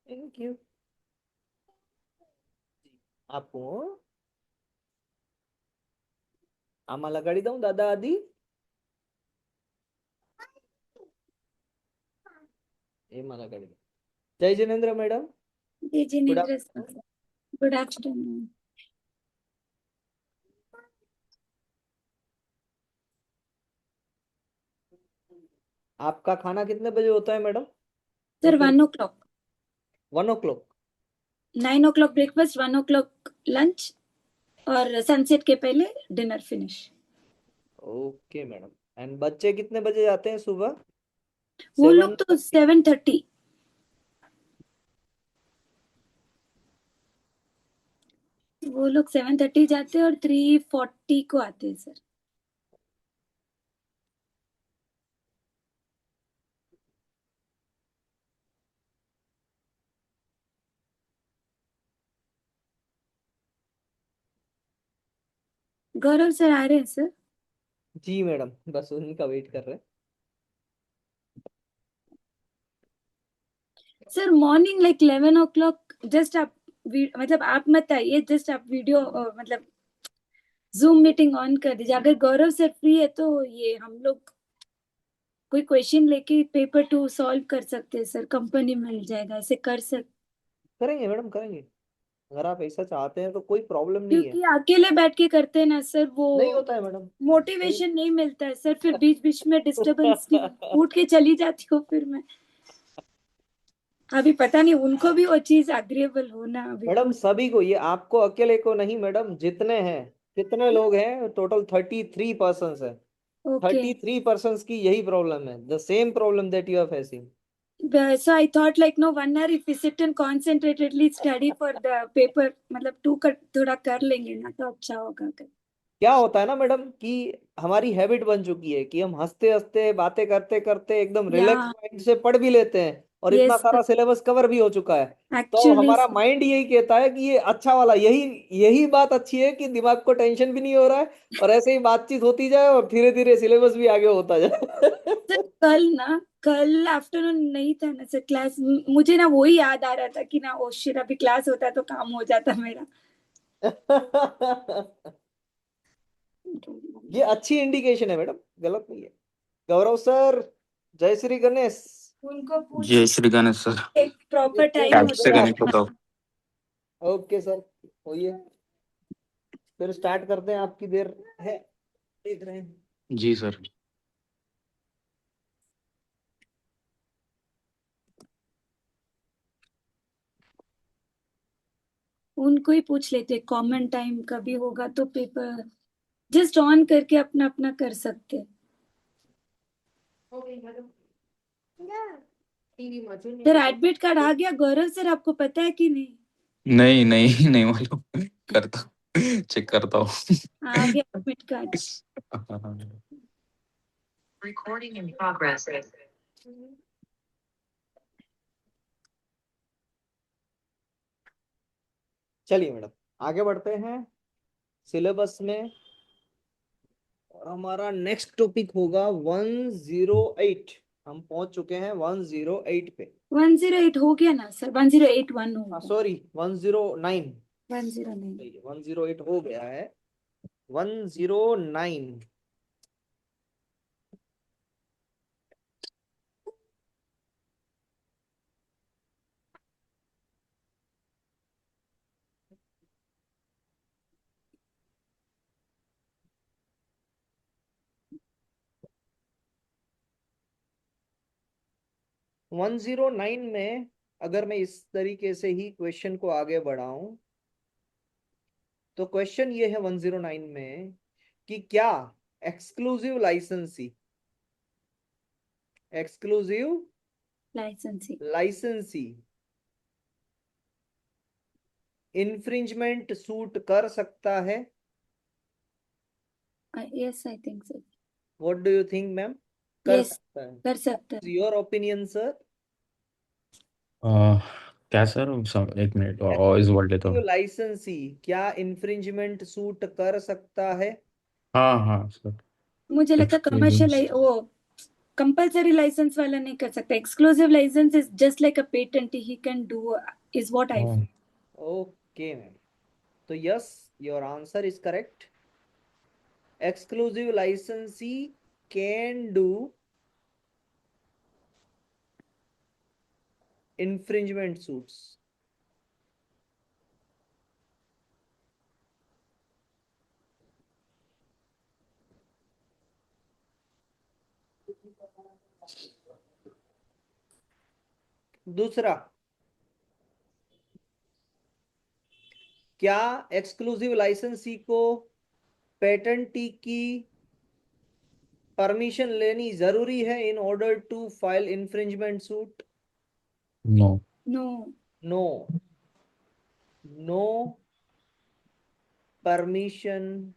Thank you. आपको आम्हाला गाडी जाऊं दादा आधी हे मला गाडी द्या. जय जिनेंद्र मैडम. जी good Jinendra afternoon. Sir, good afternoon. आपका खाना कितने बजे होता है madam? Sir 1 o'clock, 1 o'clock. 9 o'clock breakfast, 1 o'clock lunch और सनसेट के पहले dinner finish. Okay madam. And बच्चे कितने बजे जाते हैं सुबह? वो 7. लोग तो 7:30, वो लोग 7:30 जाते हैं और 3:40 को आते हैं सर। गौरव सर आ रहे हैं सर? जी मैडम, बस उन्हीं का वेट कर रहे हैं. Sir morning like 11 o'clock, just आप मतलब आप मत आइए, जस्ट आप वीडियो मतलब जूम मीटिंग ऑन कर दीजिए। अगर गौरव सर फ्री है तो ये हम लोग कोई क्वेश्चन लेके पेपर 2 सॉल्व कर सकते हैं सर, कंपनी मिल जाएगा, ऐसे कर सकते। करेंगे मैडम, करेंगे. अगर आप ऐसा चाहते हैं तो कोई प्रॉब्लम नहीं है. क्योंकि अकेले बैठ के करते हैं ना सर, वो नहीं होता है मैडम. मोटिवेशन नहीं मिलता है सर, फिर बीच बीच में डिस्टरबेंस उठ के चली जाती हूँ फिर मैं। अभी पता नहीं उनको भी वो चीज अग्रीएबल होना अभी। मैडम सभी को, ये आपको अकेले को नहीं मैडम, जितने हैं, कितने लोग हैं टोटल 33 पर्सन है. ओके, 33 पर्सन की यही प्रॉब्लम है. The same problem that you are facing. so I thought like no 1 hour if we sit and concentratedly study for the paper, मतलब 2 का थोड़ा कर लेंगे ना तो अच्छा होगा कर। क्या होता है ना मैडम कि हमारी हैबिट बन चुकी है कि हम हंसते हंसते बातें करते करते एकदम या रिलैक्स माइंड से पढ़ भी लेते हैं और इतना यस सारा सिलेबस कवर भी हो चुका है. तो एक्चुअली हमारा माइंड यही कहता है कि ये अच्छा वाला, यही यही बात अच्छी है कि दिमाग को टेंशन भी नहीं हो रहा है और ऐसे ही बातचीत होती जाए और धीरे धीरे सिलेबस भी आगे होता सर जाए. कल आफ्टरनून नहीं था ना सर क्लास, मुझे ना वही याद आ रहा था कि ना ओ शिट अभी क्लास होता तो काम हो जाता मेरा। ये अच्छी इंडिकेशन है मैडम, गलत नहीं है। गौरव सर, जय श्री गणेश। उनको पूछ जय श्री गणेश सर। एक प्रॉपर टाइम कैब होता से है। कनेक्ट होता हूँ। ओके सर, होइए, फिर स्टार्ट करते हैं, आपकी देर है, देख रहे हैं। जी सर। उनको ही पूछ लेते कॉमन टाइम कभी होगा तो पेपर जस्ट ऑन करके अपना अपना कर सकते। सर एडमिट कार्ड आ गया गौरव सर, आपको पता है कि नहीं? नहीं नहीं नहीं मालूम। करता चेक करता हूँ। आ गया admit card. Recording in progress. चलिए मैडम, आगे बढ़ते हैं सिलेबस में, और हमारा नेक्स्ट टॉपिक होगा 108। हम पहुंच चुके हैं 108 पे। 108 हो गया ना सर? 1081 हो गया। सॉरी 109। 109। 108 हो गया है, 109। वन जीरो नाइन में अगर मैं इस तरीके से ही क्वेश्चन को आगे बढ़ाऊं, तो क्वेश्चन ये है 109 में कि क्या एक्सक्लूसिव लाइसेंसी, एक्सक्लूसिव लाइसेंसिंग। लाइसेंसी इन्फ्रिंजमेंट सूट कर सकता है? Yes I think sir. What do you think ma'am? कर यस सकता है? कर सकता है। Your opinion sir? क्या सर? एक मिनट और इस वर्ड लेता हूँ। लाइसेंसी क्या इन्फ्रिंजमेंट सूट कर सकता है? हाँ हाँ सर। मुझे लगता है कमर्शियल एक्सक्लूसिव। वो कंपलसरी लाइसेंस वाला नहीं कर सकता। Exclusive licence is just like a patent he can do, is what I feel. Okay ma'am, तो yes, your answer is correct. exclusive licensee can do infringement suits. दूसरा, क्या exclusive लाइसेंसी को पेटेंटी की परमिशन लेनी जरूरी है in order to file infringement suit? No. No. No, no permission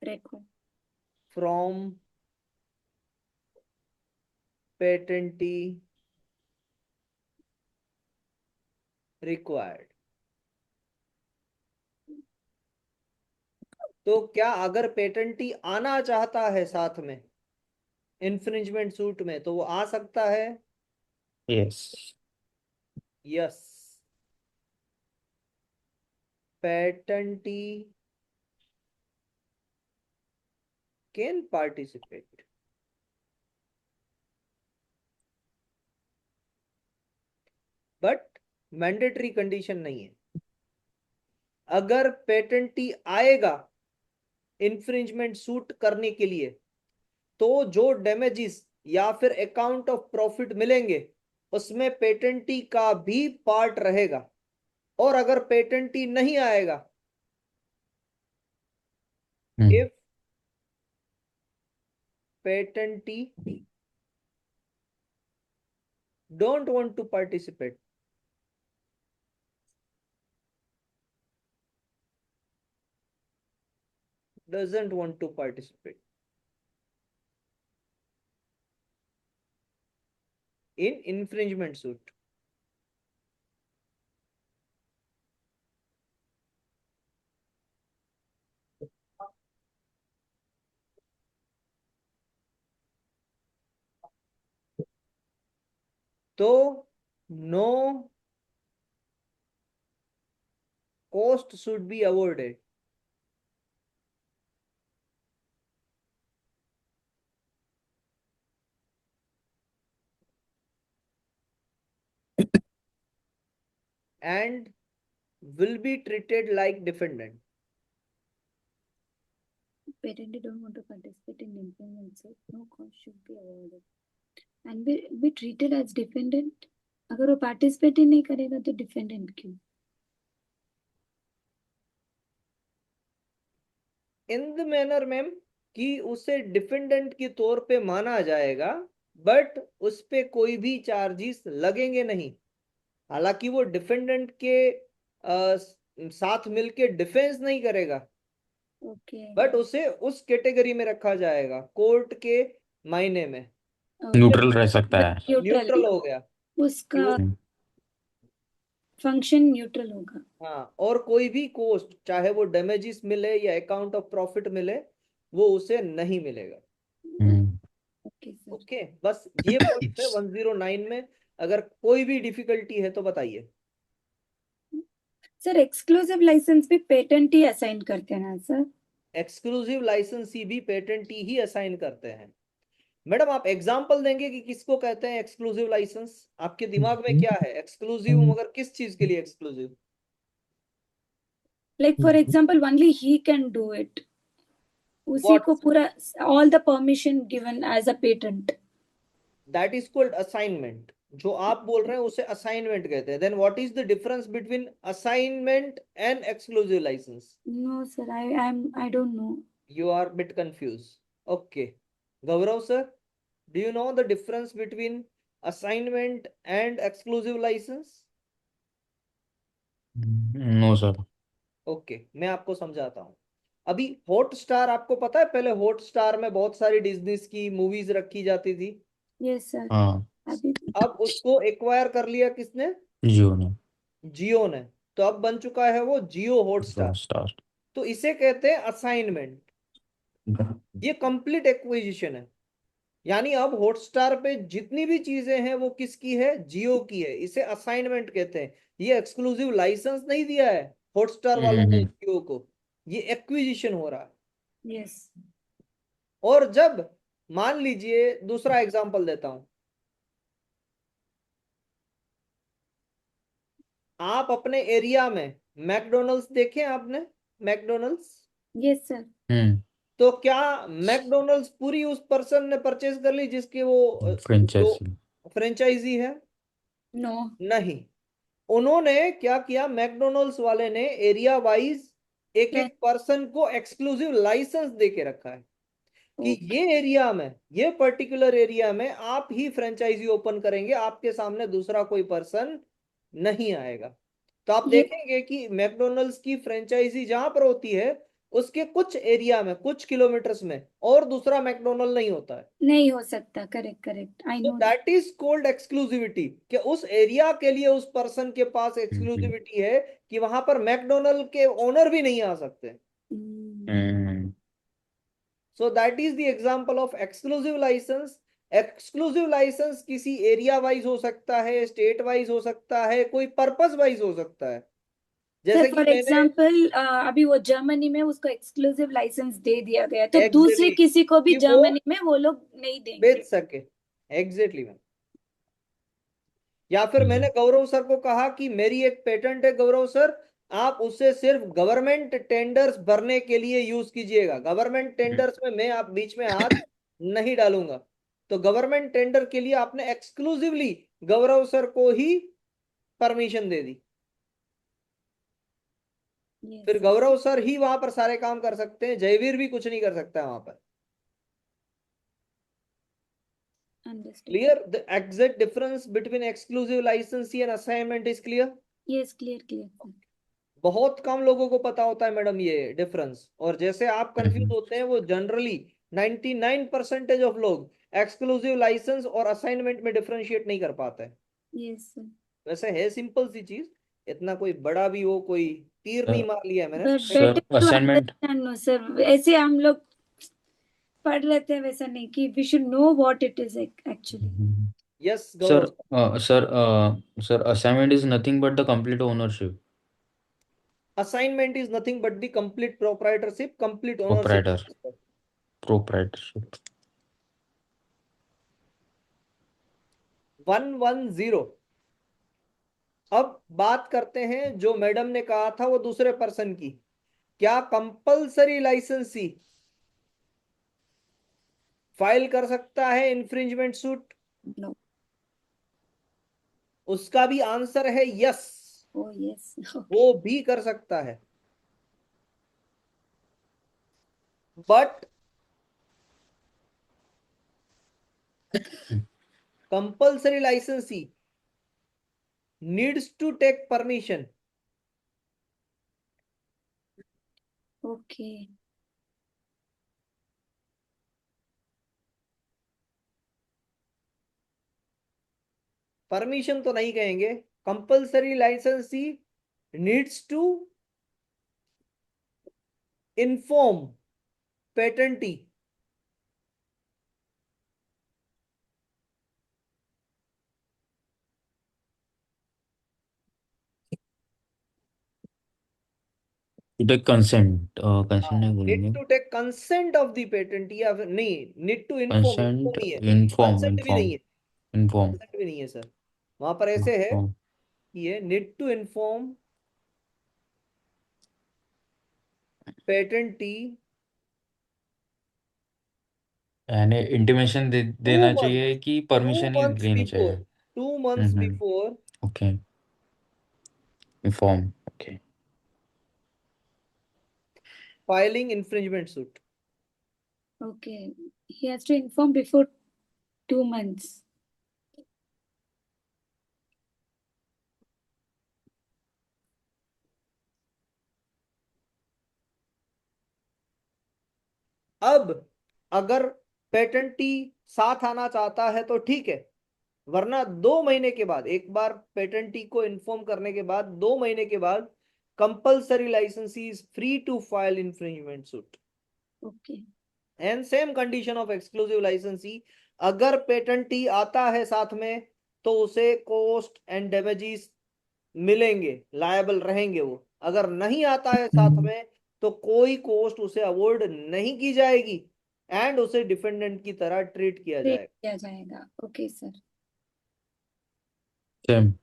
रेको। From patentee required. तो क्या अगर पेटेंटी आना चाहता है साथ में इंफ्रिंजमेंट सूट में, तो वो आ सकता है? Yes. Yes, patentee can participate, but mandatory condition नहीं है। अगर पेटेंटी आएगा इंफ्रिंजमेंट सूट करने के लिए, तो जो डैमेजेस या फिर अकाउंट ऑफ प्रॉफिट मिलेंगे उसमें पेटेंटी का भी पार्ट रहेगा। और अगर पेटेंटी नहीं आएगा, if patentee don't want to participate, doesn't want to participate in infringement suit, तो no cost should be avoided. And will be treated like defendant. Patent don't want to participate in impairment, so no cost should be avoided. And be treated as defendant. अगर वो participate ही नहीं करेगा तो defendant क्यों? In the manner ma'am कि उसे defendant के तौर पे माना जाएगा, बट उस पे कोई भी चार्जेस लगेंगे नहीं। हालांकि वो डिफेंडेंट के साथ मिलके डिफेंस नहीं करेगा, Okay. बट उसे उस कैटेगरी में रखा जाएगा कोर्ट के मायने में। Okay. न्यूट्रल रह सकता है। न्यूट्रल हो गया, उसका फंक्शन न्यूट्रल होगा। हाँ। और कोई भी कॉस्ट, चाहे वो डैमेजेस मिले या अकाउंट ऑफ प्रॉफिट मिले, वो उसे नहीं मिलेगा। Okay sir. ओके, बस ये पॉइंट है 109 में। अगर कोई भी डिफिकल्टी है तो बताइए। सर एक्सक्लूसिव लाइसेंस भी पेटेंट ही असाइन करते हैं ना सर? एक्सक्लूसिव लाइसेंसी भी पेटेंटी ही असाइन करते हैं। मैडम आप एग्जांपल देंगे कि किसको कहते हैं एक्सक्लूसिव लाइसेंस? आपके दिमाग में क्या है एक्सक्लूसिव, मगर किस चीज के लिए exclusive? Like for example only he can do it, उसी को पूरा all the permission given as a patent. That is called assignment. जो आप बोल रहे हैं उसे असाइनमेंट कहते हैं। Then what is the difference between assignment and exclusive licence? No sir, I don't know. You are a bit confused. Okay. Gaurav sir, do you know the difference between assignment and exclusive license? No sir. Okay, मैं आपको समझाता हूँ। अभी hot star आपको पता है, पहले hot star में बहुत सारी डिज्नी की मूवीज रखी जाती थी। Yes sir. हाँ, अभी अब उसको एक्वायर कर लिया किसने? जियो ने। जियो ने। तो अब बन चुका है वो जियो हॉट स्टार। स्टार। तो इसे कहते हैं असाइनमेंट। ये कंप्लीट एक्विजिशन है। यानी अब हॉटस्टार पे जितनी भी चीजें हैं वो किसकी है? जियो की है। इसे असाइनमेंट कहते हैं। ये एक्सक्लूसिव लाइसेंस नहीं दिया है हॉटस्टार वालों ने जियो को, ये एक्विजिशन हो रहा है। यस। और जब मान लीजिए, दूसरा एग्जांपल देता हूं, आप अपने एरिया में मैकडोनल्ड्स देखे आपने? मैकडोनल्ड्स। Yes sir. तो क्या मैकडोनल्ड्स पूरी उस पर्सन ने परचेज कर ली जिसके वो फ्रेंचाइजी। फ्रेंचाइजी है? नो। नहीं। उन्होंने क्या किया, मैकडोनल्ड्स वाले ने एरिया वाइज एक एक पर्सन को एक्सक्लूसिव लाइसेंस दे के रखा है कि ये एरिया में, ये पर्टिकुलर एरिया में आप ही फ्रेंचाइजी ओपन करेंगे, आपके सामने दूसरा कोई पर्सन नहीं आएगा। तो आप देखेंगे कि मैकडोनल्ड्स की फ्रेंचाइजी जहां पर होती है उसके कुछ एरिया में, कुछ किलोमीटर्स में और दूसरा मैकडोनल्ड नहीं होता है। नहीं हो सकता। करेक्ट करेक्ट, आई तो know. That is called exclusivity, कि उस एरिया के लिए उस पर्सन के पास एक्सक्लूसिविटी है कि वहां पर मैकडोनल्ड के ओनर भी नहीं आ सकते। So that is the example of exclusive licence. Exclusive licence किसी एरिया वाइज हो सकता है, स्टेट वाइज हो सकता है, कोई पर्पस वाइज हो सकता है। जैसे कि फॉर मैंने एग्जांपल अभी वो जर्मनी में उसको एक्सक्लूसिव लाइसेंस दे दिया गया, तो Exactly, दूसरे किसी को भी कि वो जर्मनी में वो लोग नहीं देंगे। बेच सके। Exactly ma'am. या फिर मैंने गौरव सर को कहा कि मेरी एक पेटेंट है गौरव सर, आप उसे सिर्फ गवर्नमेंट टेंडर्स भरने के लिए यूज कीजिएगा। गवर्नमेंट टेंडर्स में मैं आप बीच में हाथ नहीं डालूंगा। तो गवर्नमेंट टेंडर के लिए आपने एक्सक्लूसिवली गौरव सर को ही परमिशन दे दी। फिर गौरव सर ही वहां पर सारे काम कर सकते हैं, जयवीर भी कुछ नहीं कर सकता वहां पर। Clear? The exact difference between exclusive licensee and assignment is clear? Yes, clear clear. बहुत कम लोगों को पता होता है मैडम ये डिफरेंस। और जैसे आप कंफ्यूज होते हैं, वो जनरली 99% ऑफ लोग एक्सक्लूसिव लाइसेंस और असाइनमेंट में डिफरेंशिएट नहीं कर पाते हैं। Yes sir. वैसे है सिंपल सी चीज, इतना कोई बड़ा भी वो कोई तीर नहीं मार लिया है मैंने। Sir assignment. नो सर, ऐसे हम लोग पढ़ रहे थे, वैसा नहीं कि we should know what it is actually. Yes sir Gaurav. Sir assignment is nothing but the complete ownership. Assignment is nothing but the complete proprietorship, complete ownership. Proprietor. Proprietorship. 110। अब बात करते हैं जो मैडम ने कहा था वो दूसरे पर्सन की। क्या कंपल्सरी लाइसेंसी फाइल कर सकता है इंफ्रिंजमेंट सूट? नो। उसका भी आंसर है यस, ओ यस। वो भी कर सकता है। But compulsory licensee needs to take permission. Okay. Permission तो नहीं कहेंगे, compulsory licensee needs to inform patentee. To take consent. Consent नहीं नीड बोलेंगे. To take consent of the patent, या फिर नहीं, need to inform, Consent. Inform ही है, Inform. कंसेंट भी नहीं है, Inform. कंसेंट भी नहीं है सर। वहां पर ऐसे है Inform. कि ये नीड टू इन्फॉर्म पेटेंटी यानी इंटीमेशन देना चाहिए कि परमिशन ही लेनी चाहिए. Two months before okay. Inform. Okay. Filing infringement suit. Okay. He has to inform before 2 months. अब अगर पेटेंटी साथ आना चाहता है तो ठीक है, वरना 2 महीने के बाद, एक बार पेटेंटी को इन्फॉर्म करने के बाद 2 महीने के बाद compulsory licensee is free to file infringement suit. Okay. And same condition of exclusive licensee, अगर पेटेंटी आता है साथ में तो उसे कॉस्ट एंड डैमेजेस मिलेंगे, लायबल रहेंगे वो। अगर नहीं आता है साथ में तो कोई कॉस्ट उसे अवॉइड नहीं की जाएगी एंड उसे डिफेंडेंट की तरह ट्रीट किया Treat जाएगा। किया जाएगा। Okay, sir. सेम.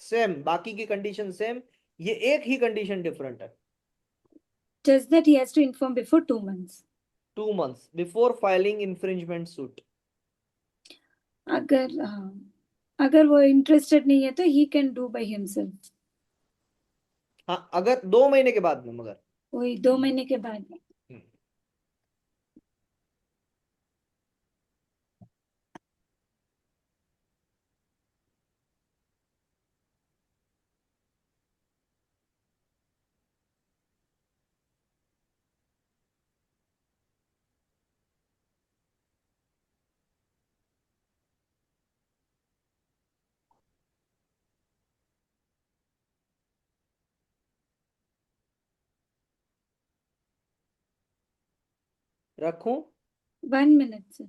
सेम, बाकी की कंडीशन सेम, ये एक ही कंडीशन डिफरेंट है। Just that he has to inform before 2 months. 2 months before filing infringement suit. अगर हाँ, अगर वो इंटरेस्टेड नहीं है तो he can do by himself. हाँ, अगर 2 महीने के बाद में, मगर वही 2 महीने के बाद। रखूं? 1 minute, sir.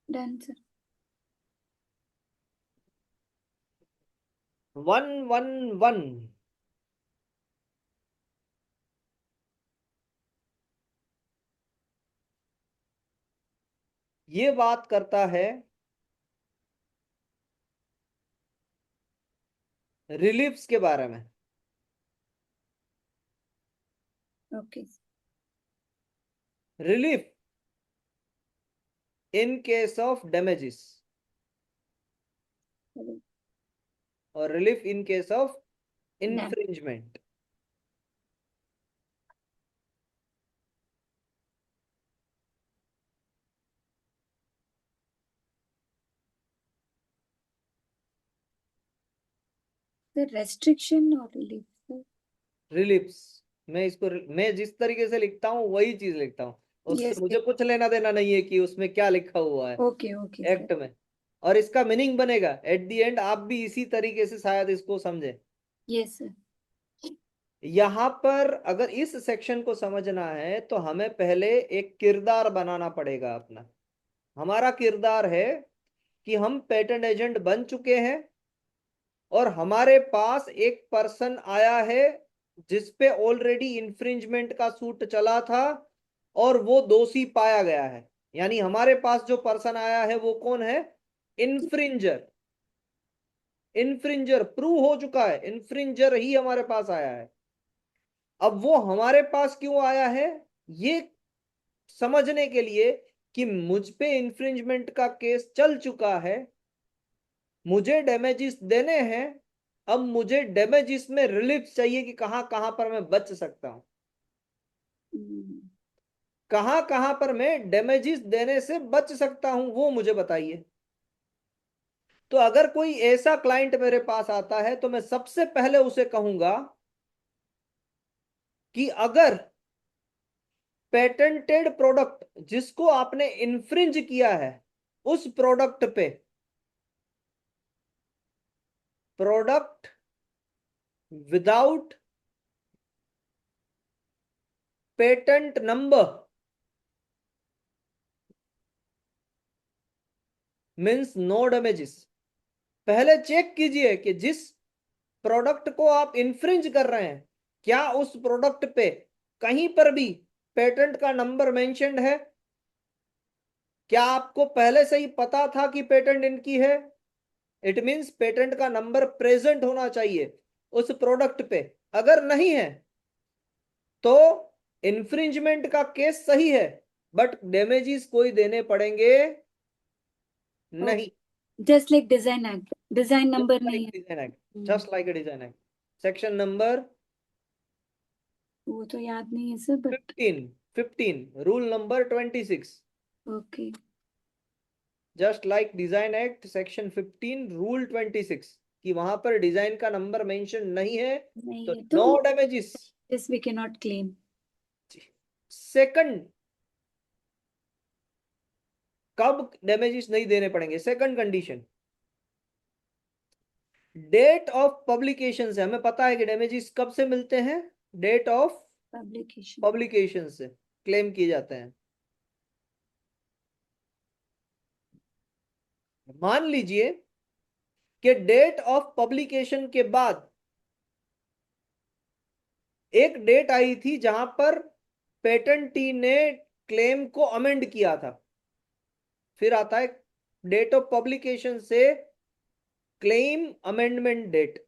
Done, sir. 111 ये बात करता है रिलीफ्स के बारे में। Okay. Relief in case of damages और relief in case of infringement. The restriction or relief, sir? Reliefs, मैं जिस तरीके से लिखता हूँ वही चीज लिखता हूँ, उससे Yes, मुझे कुछ लेना देना नहीं है कि उसमें क्या लिखा हुआ है Okay, okay, sir. एक्ट में। और इसका मीनिंग बनेगा एट द एंड, आप भी इसी तरीके से शायद इसको समझे। Yes, sir. यहाँ पर अगर इस सेक्शन को समझना है तो हमें पहले एक किरदार बनाना पड़ेगा अपना। हमारा किरदार है कि हम पेटेंट एजेंट बन चुके हैं और हमारे पास एक पर्सन आया है जिसपे ऑलरेडी इंफ्रिंजमेंट का सूट चला था और वो दोषी पाया गया है। यानी हमारे पास जो पर्सन आया है वो कौन है? इन्फ्रिंजर। इन्फ्रिंजर प्रूव हो चुका है, इन्फ्रिंजर ही हमारे पास आया है। अब वो हमारे पास क्यों आया है ये समझने के लिए कि मुझ पे इन्फ्रिंजमेंट का केस चल चुका है, मुझे डैमेजेस देने हैं। अब मुझे डैमेजेस में रिलीफ चाहिए कि कहां कहां पर मैं बच सकता हूं, कहां कहां पर मैं डैमेजेस देने से बच सकता हूं, वो मुझे बताइए। तो अगर कोई ऐसा क्लाइंट मेरे पास आता है तो मैं सबसे पहले उसे कहूंगा कि अगर पेटेंटेड प्रोडक्ट जिसको आपने इन्फ्रिंज किया है उस प्रोडक्ट पे product without patent number means no damages, पहले चेक कीजिए कि जिस प्रोडक्ट को आप इन्फ्रिंज कर रहे हैं क्या उस प्रोडक्ट पे कहीं पर भी पेटेंट का नंबर मेंशन्ड है। क्या आपको पहले से ही पता था कि पेटेंट इनकी है? इट मींस पेटेंट का नंबर प्रेजेंट होना चाहिए उस प्रोडक्ट पे। अगर नहीं है तो इन्फ्रिंजमेंट का केस सही है बट डैमेजेस कोई देने पड़ेंगे नहीं। Just like design act, design number नहीं है। डिजाइन एक्ट, जस्ट लाइक अ डिजाइन एक्ट, सेक्शन नंबर वो तो याद नहीं है sir but 15 rule number 26, okay. Just like design act section 15 rule 26 कि वहां पर डिजाइन का नंबर मेंशन नहीं है नहीं तो है नो तो damages. This we can not claim. Second, कब डैमेजेस नहीं देने पड़ेंगे? Second condition, date of publication से। हमें पता है कि डैमेजेस कब से मिलते हैं? Date of publication. पब्लिकेशन से क्लेम किए जाते हैं। मान लीजिए कि डेट ऑफ पब्लिकेशन के बाद एक डेट आई थी जहां पर पेटेंटी ने क्लेम को अमेंड किया था। फिर आता है डेट ऑफ पब्लिकेशन से claim amendment date.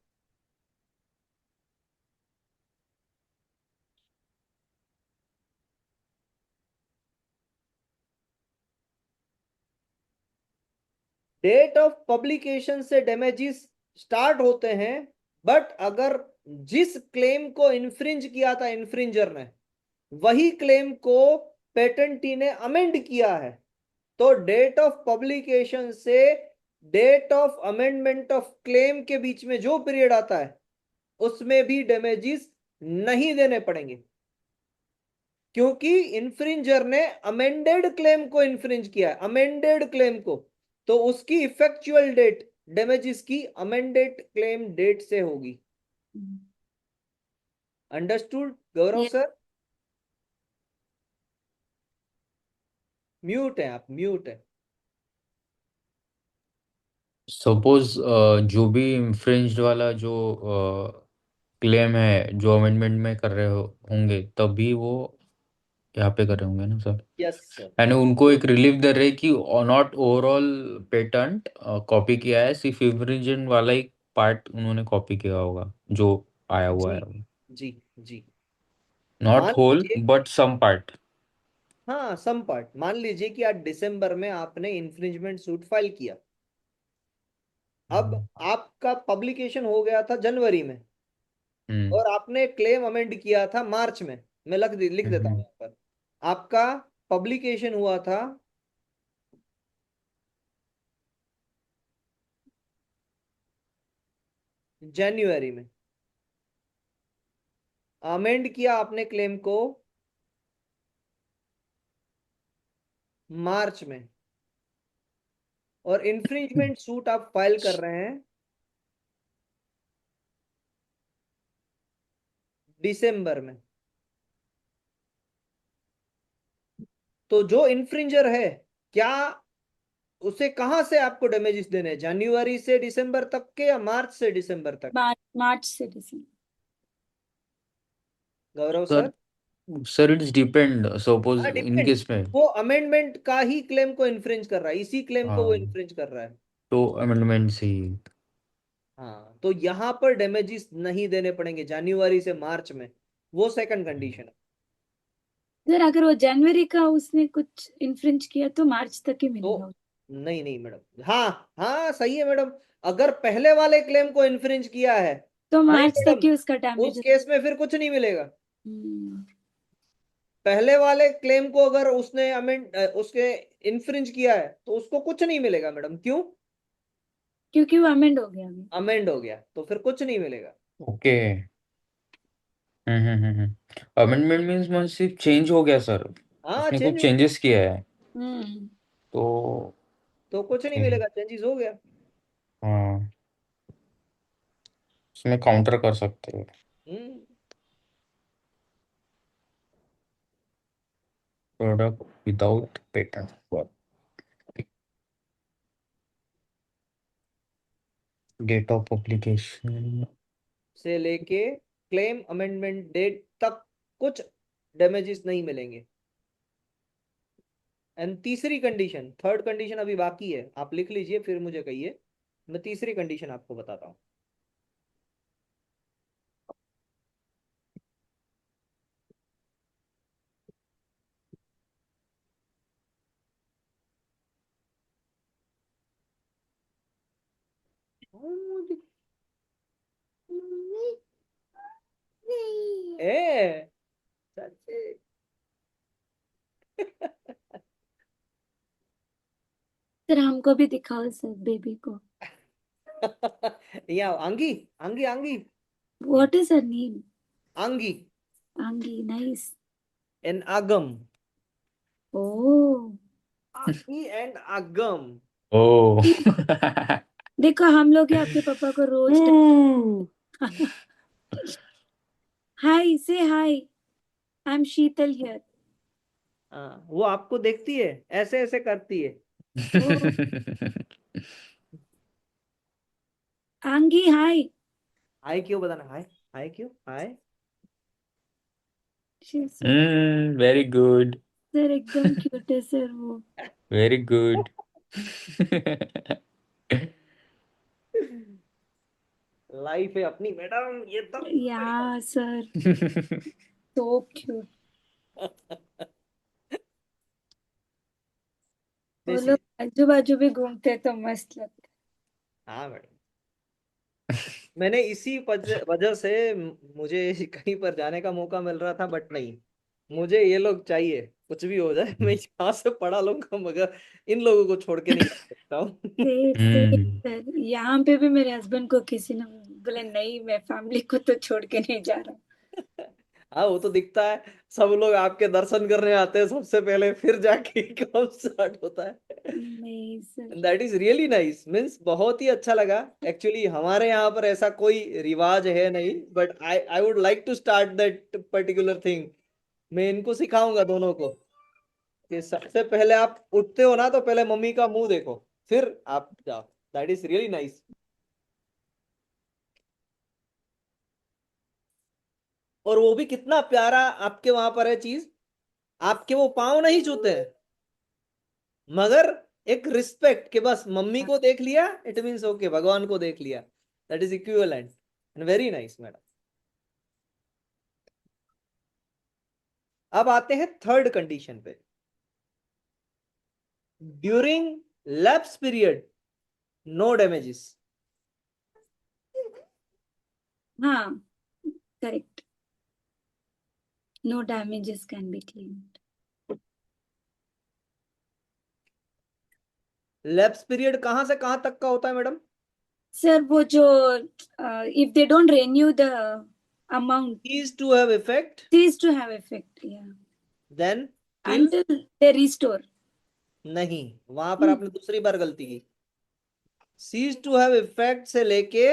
Date of publication से डैमेजेस स्टार्ट होते हैं बट अगर जिस क्लेम को इन्फ्रिंज किया था इन्फ्रिंजर ने वही क्लेम को पेटेंटी ने अमेंड किया है तो डेट ऑफ पब्लिकेशन से date of amendment of claim के बीच में जो पीरियड आता है उसमें भी डैमेजेस नहीं देने पड़ेंगे क्योंकि इन्फ्रिंजर ने अमेंडेड क्लेम को इन्फ्रिंज किया है, अमेंडेड क्लेम को। तो उसकी इफेक्चुअल डेट डैमेजेस की अमेंडेड क्लेम डेट से होगी। अंडरस्टूड गौरव Yes. सर? म्यूट है आप, म्यूट है। सपोज जो भी इंफ्रिंज्ड वाला जो क्लेम है जो अमेंडमेंट में कर रहे होंगे तभी वो यहाँ पे कर रहे होंगे ना सर। Yes sir. यानी उनको एक रिलीफ दे रहे कि नॉट ओवरऑल पेटेंट कॉपी किया है, सिर्फ इंफ्रिंजमेंट वाला ही पार्ट उन्होंने कॉपी किया होगा जो आया हुआ जी है, जी जी। नॉट मान होल लीजिए, बट सम पार्ट। हाँ सम पार्ट। मान लीजिए कि आज दिसंबर में आपने इंफ्रिंजमेंट सूट फाइल किया, अब आपका पब्लिकेशन हो गया था जनवरी में हम्म और आपने क्लेम अमेंड किया था मार्च में। मैं लिख देता हूं हम्म यहाँ पर। आपका पब्लिकेशन हुआ था जनवरी में, अमेंड किया आपने क्लेम को मार्च में और इंफ्रिंजमेंट सूट आप फाइल कर रहे हैं दिसंबर में। तो जो इन्फ्रिंजर है क्या उसे कहां से आपको डैमेजेस देने हैं, जनवरी से दिसंबर तक के या मार्च से दिसंबर तक? मार्च से दिसंबर। Gaurav sir sir. Sir it's depend, suppose हाँ इन डिपेंड, केस में वो अमेंडमेंट का ही क्लेम को इन्फ्रिंज कर रहा है, इसी क्लेम को वो हाँ इन्फ्रिंज कर रहा है। तो अमेंडमेंट से ही हाँ तो यहाँ पर डैमेजेस नहीं देने पड़ेंगे जनवरी से मार्च में, वो सेकंड कंडीशन है। सर अगर वो जनवरी का उसने कुछ इन्फ्रिंज किया तो मार्च तक ही मिलेगा। तो नहीं नहीं मैडम, हाँ हाँ सही है मैडम, अगर पहले वाले क्लेम को इन्फ्रिंज किया है, तो नहीं मार्च तक ही मैडम, उसका उस डैमेज। केस में फिर कुछ नहीं मिलेगा। पहले वाले क्लेम को अगर उसने अमेंड उसके इन्फ्रिंज किया है तो उसको कुछ नहीं मिलेगा मैडम, क्यों? क्योंकि वो अमेंड हो गया अभी। अमेंड हो गया तो फिर कुछ नहीं मिलेगा। ओके। अमेंडमेंट मीन्स मतलब सिर्फ चेंज हो गया सर, हाँ उसने चेंज कुछ हो गया चेंजेस किया है हम्म। तो तो कुछ नहीं ओके मिलेगा, चेंजेस हो गया। हाँ उसमें काउंटर कर सकते हैं। हम्म। Product without patent, date of publication. से लेके क्लेम अमेंडमेंट डेट तक कुछ डैमेजेस नहीं मिलेंगे। एंड तीसरी कंडीशन, थर्ड कंडीशन अभी बाकी है, आप लिख लीजिए फिर मुझे कहिए, मैं तीसरी कंडीशन आपको बताता हूँ। ए सच्चे। सर हमको भी दिखाओ सर बेबी को। या Aangi, Aangi Aangi, what is her name? Aangi Aangi, nice. And Aagam, oh आंगी and आगम। ओ देखो हम लोग ही आपके पापा को रोज हाय से हाय, आई एम शीतल हियर। हाँ वो आपको देखती है, ऐसे ऐसे करती है। ओह आंगी हाय। हाय क्यों बताना, हाय, हाय क्यों, हाय। वेरी गुड, सर एकदम क्यूट है सर वो। Very good. लाइफ है अपनी मैडम ये तो। या सर सो क्यूट। वो देसी। लोग आजू बाजू भी घूमते तो मस्त लगता। हाँ मैडम, मैंने इसी वजह से मुझे कहीं पर जाने का मौका मिल रहा था, बट नहीं, मुझे ये लोग चाहिए, कुछ भी हो जाए मैं यहाँ से पढ़ा लूंगा, मगर इन लोगों को छोड़ के नहीं जा सकता हूँ। से सर यहाँ पे भी मेरे हस्बैंड को किसी ने बोले नहीं मैं फैमिली को तो छोड़ के नहीं जा रहा। हाँ वो तो दिखता है, सब लोग आपके दर्शन करने आते हैं सबसे पहले, फिर जाके काम स्टार्ट होता है। नहीं sir. That is really nice, means बहुत ही अच्छा लगा। एक्चुअली हमारे यहाँ पर ऐसा कोई रिवाज है नहीं, but I I would like to start that particular thing. मैं इनको सिखाऊंगा दोनों को कि सबसे पहले आप उठते हो ना तो पहले मम्मी का मुंह देखो, फिर आप जाओ। That is really nice. और वो भी कितना प्यारा आपके वहां पर है चीज, आपके वो पाँव नहीं छूते हैं, मगर एक रिस्पेक्ट कि बस मम्मी को देख लिया इट मीन्स ओके, भगवान को देख लिया। That is equivalent and very nice madam. अब आते हैं थर्ड कंडीशन पे, during lapse period no damages. हाँ correct, no damages can be claimed. Lapse period कहां से कहां तक का होता है मैडम? सर वो जो if they don't renew the amount is to have effect cease to have effect, yeah, then till। until they restore. नहीं, वहां पर आपने दूसरी बार गलती की। cease to have effect से लेके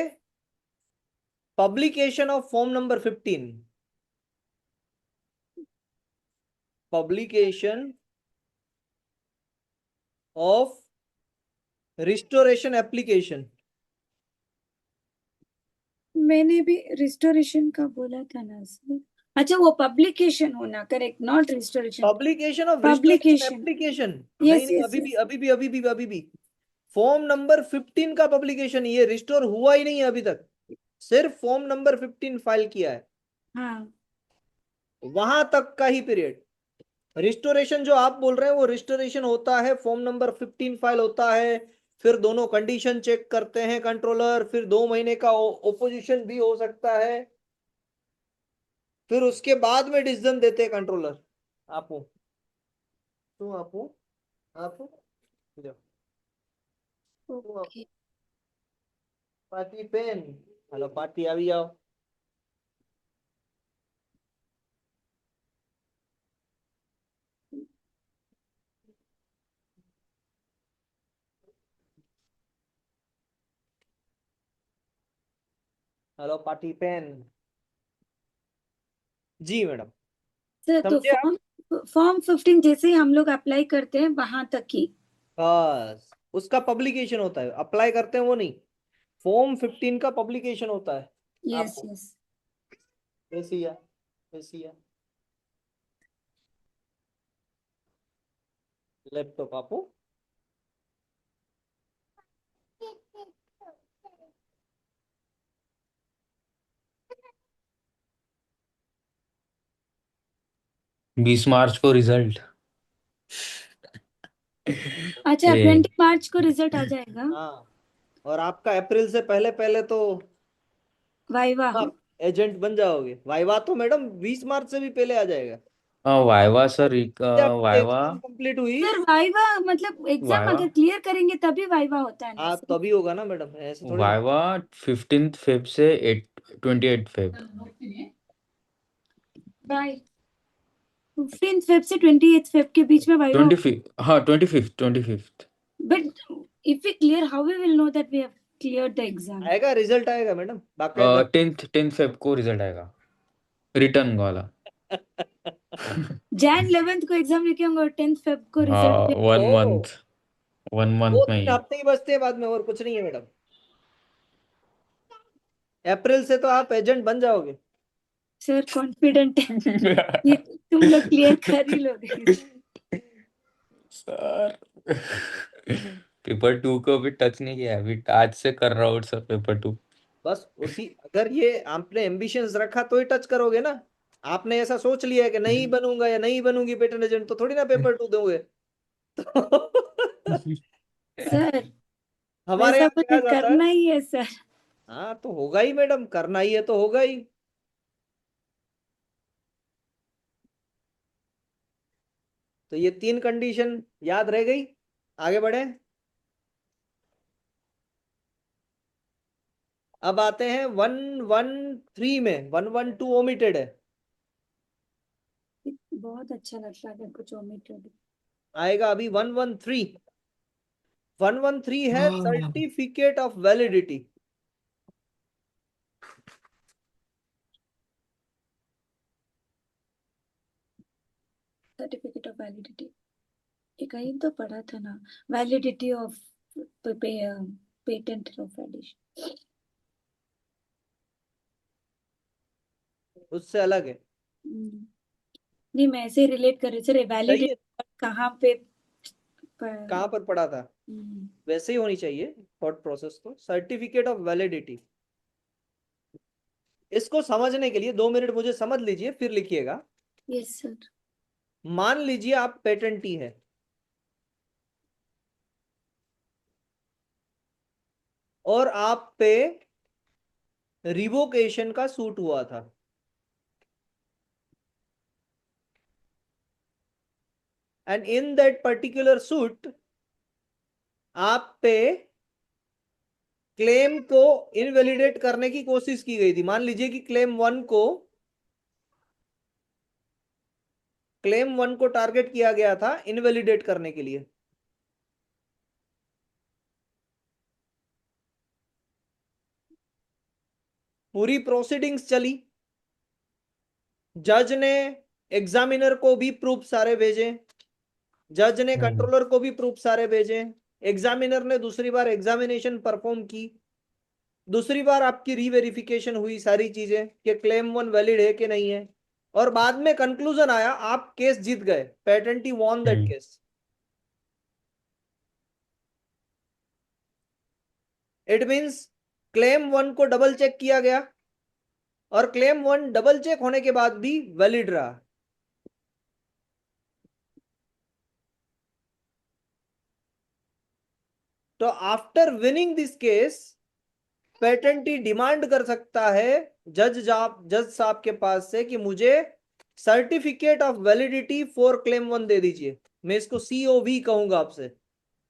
publication of form number 15, publication of restoration application, मैंने भी रिस्टोरेशन का बोला था ना सर। अच्छा वो पब्लिकेशन होना, correct, not restoration. Publication of restoration publication, application. Yes नहीं, यस अभी भी यस। अभी भी अभी भी अभी भी फॉर्म नंबर 15 का पब्लिकेशन, ये रिस्टोर हुआ ही नहीं है अभी तक, सिर्फ फॉर्म नंबर 15 फाइल किया है, हाँ वहां तक का ही पीरियड। रिस्टोरेशन जो आप बोल रहे हैं वो रिस्टोरेशन होता है, फॉर्म नंबर 15 फाइल होता है, फिर दोनों कंडीशन चेक करते हैं कंट्रोलर, फिर 2 महीने का ओपोजिशन भी हो सकता है, फिर उसके बाद में डिसीजन देते हैं कंट्रोलर। आपको तो आपको आपको जाओ, तो आप okay. Party pen, hello party आ भी जाओ। Hello party pen. जी मैडम, सर तो समझे आप? फॉर्म 15 जैसे ही हम लोग अप्लाई करते हैं वहां तक ही। बस उसका पब्लिकेशन होता है, अप्लाई करते हैं वो नहीं, फॉर्म 15 का पब्लिकेशन होता है यस आपको। यस। एसिया एसिया लैपटॉप आपको। बीस मार्च को रिजल्ट। अच्छा ये 20 मार्च को रिजल्ट आ जाएगा। हाँ, और आपका अप्रैल से पहले पहले तो वाइवा। आप एजेंट बन जाओगे। वाइवा तो मैडम 20 मार्च से भी पहले आ जाएगा। वाइवा सर, जब आपकी वाइवा। एग्जाम कंप्लीट हुई, सर वाइवा मतलब एग्जाम वाइवा अगर क्लियर करेंगे तभी वाइवा होता है ना हाँ सर? तभी होगा ना मैडम, ऐसे थोड़ी ना। वाइवा 15 फेब से 28 फेब। बाय 15 फेब से 28 फेब के बीच में वाइवा। 25, हाँ 25th। But if we clear how we will know that we have cleared the exam? आएगा रिजल्ट आएगा मैडम बाकायदा। 10th फेब को रिजल्ट आएगा, रिटर्न वाला। जैन 11th को एग्जाम लिखे होंगे और 10th फेब को हाँ, रिजल्ट। वन ओ, मंथ वन वो मंथ में 3 ही। हफ्ते ही बचते हैं बाद में, और कुछ नहीं है मैडम। अप्रैल से तो आप एजेंट बन जाओगे। सर कॉन्फिडेंट है ये तुम लोग क्लियर कर ही लोगे। सर पेपर 2 को भी टच नहीं किया है, अभी आज से कर रहा हूँ सर पेपर 2। बस उसी, अगर ये आपने एम्बिशंस रखा तो ही टच करोगे ना। आपने ऐसा सोच लिया है कि नहीं बनूंगा या नहीं बनूंगी पेटेंट एजेंट, तो थोड़ी ना पेपर 2 दोगे। तो सर हमारे वैसा यहाँ मुझे कहा जाता है, करना ही है सर। हाँ तो होगा ही मैडम, करना ही है तो होगा ही। तो ये 3 कंडीशन याद रह गई, आगे बढ़े। अब आते हैं 113 में, 112 ओमिटेड है, बहुत अच्छा लगता है कुछ ओमिटेड। आएगा अभी 113। 113 है certificate of validity. Certificate of validity, ये कहीं तो पढ़ा था ना, validity of patent of addition. उससे अलग है। नहीं मैं ऐसे रिलेट कर रही सर, सही वैलिडिटी है, कहाँ पे कहाँ पर पढ़ा था, वैसे ही होनी चाहिए थॉट प्रोसेस। तो सर्टिफिकेट ऑफ वैलिडिटी, इसको समझने के लिए 2 मिनट मुझे समझ लीजिए फिर लिखिएगा। Yes sir. मान लीजिए आप पेटेंटी है और आप पे रिवोकेशन का सूट हुआ था, and in that particular suit आप पे क्लेम को इनवैलिडेट करने की कोशिश की गई थी। मान लीजिए कि क्लेम 1 को टारगेट किया गया था इनवैलिडेट करने के लिए। पूरी प्रोसीडिंग्स चली, जज ने एग्जामिनर को भी प्रूफ सारे भेजे, जज ने कंट्रोलर को भी प्रूफ सारे भेजे, एग्जामिनर ने दूसरी बार एग्जामिनेशन परफॉर्म की, दूसरी बार आपकी रीवेरिफिकेशन हुई सारी चीजें कि क्लेम 1 वैलिड है कि नहीं है, और बाद में कंक्लूजन आया, आप केस जीत गए, patentee won that case. It means claim 1 को डबल चेक किया गया और क्लेम 1 डबल चेक होने के बाद भी वैलिड रहा। तो after winning this case patentee demand कर सकता है जज साहब के पास से कि मुझे certificate of validity for claim 1 दे दीजिए। मैं इसको COV कहूंगा आपसे,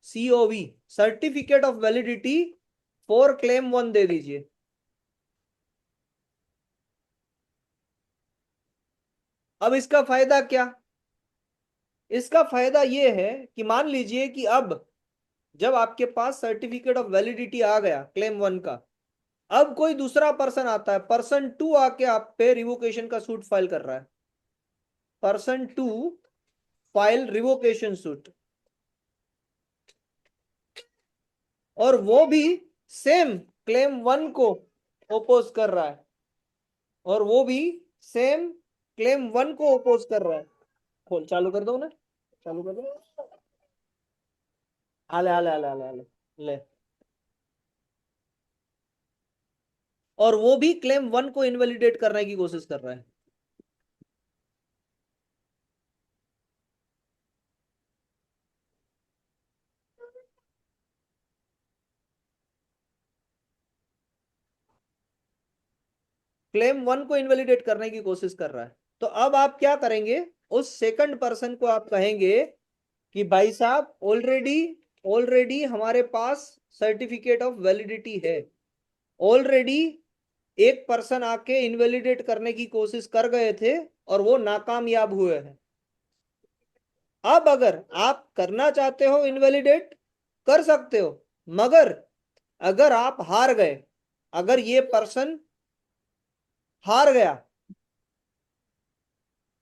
COV, certificate of validity for claim 1 दे दीजिए। अब इसका फायदा क्या? इसका फायदा यह है कि मान लीजिए कि अब जब आपके पास सर्टिफिकेट ऑफ वैलिडिटी आ गया क्लेम 1 का, अब कोई दूसरा पर्सन आता है, पर्सन 2 आके आप पे रिवोकेशन का सूट फाइल कर रहा है, पर्सन 2 फाइल रिवोकेशन सूट, और वो भी सेम क्लेम 1 को ओपोज कर रहा है, और वो भी सेम क्लेम 1 को ओपोज कर रहा है। खोल, चालू कर दो ना, चालू कर दो, आले आले आले आले आले ले। और वो भी क्लेम 1 को इनवैलिडेट करने की कोशिश कर रहा है। क्लेम 1 को इनवैलिडेट करने की कोशिश कर रहा है। तो अब आप क्या करेंगे, उस सेकंड पर्सन को आप कहेंगे कि भाई साहब ऑलरेडी हमारे पास सर्टिफिकेट ऑफ वैलिडिटी है, ऑलरेडी एक पर्सन आके इनवैलिडेट करने की कोशिश कर गए थे और वो नाकामयाब हुए हैं। अब अगर आप करना चाहते हो इनवैलिडेट कर सकते हो, मगर अगर आप हार गए, अगर ये पर्सन हार गया,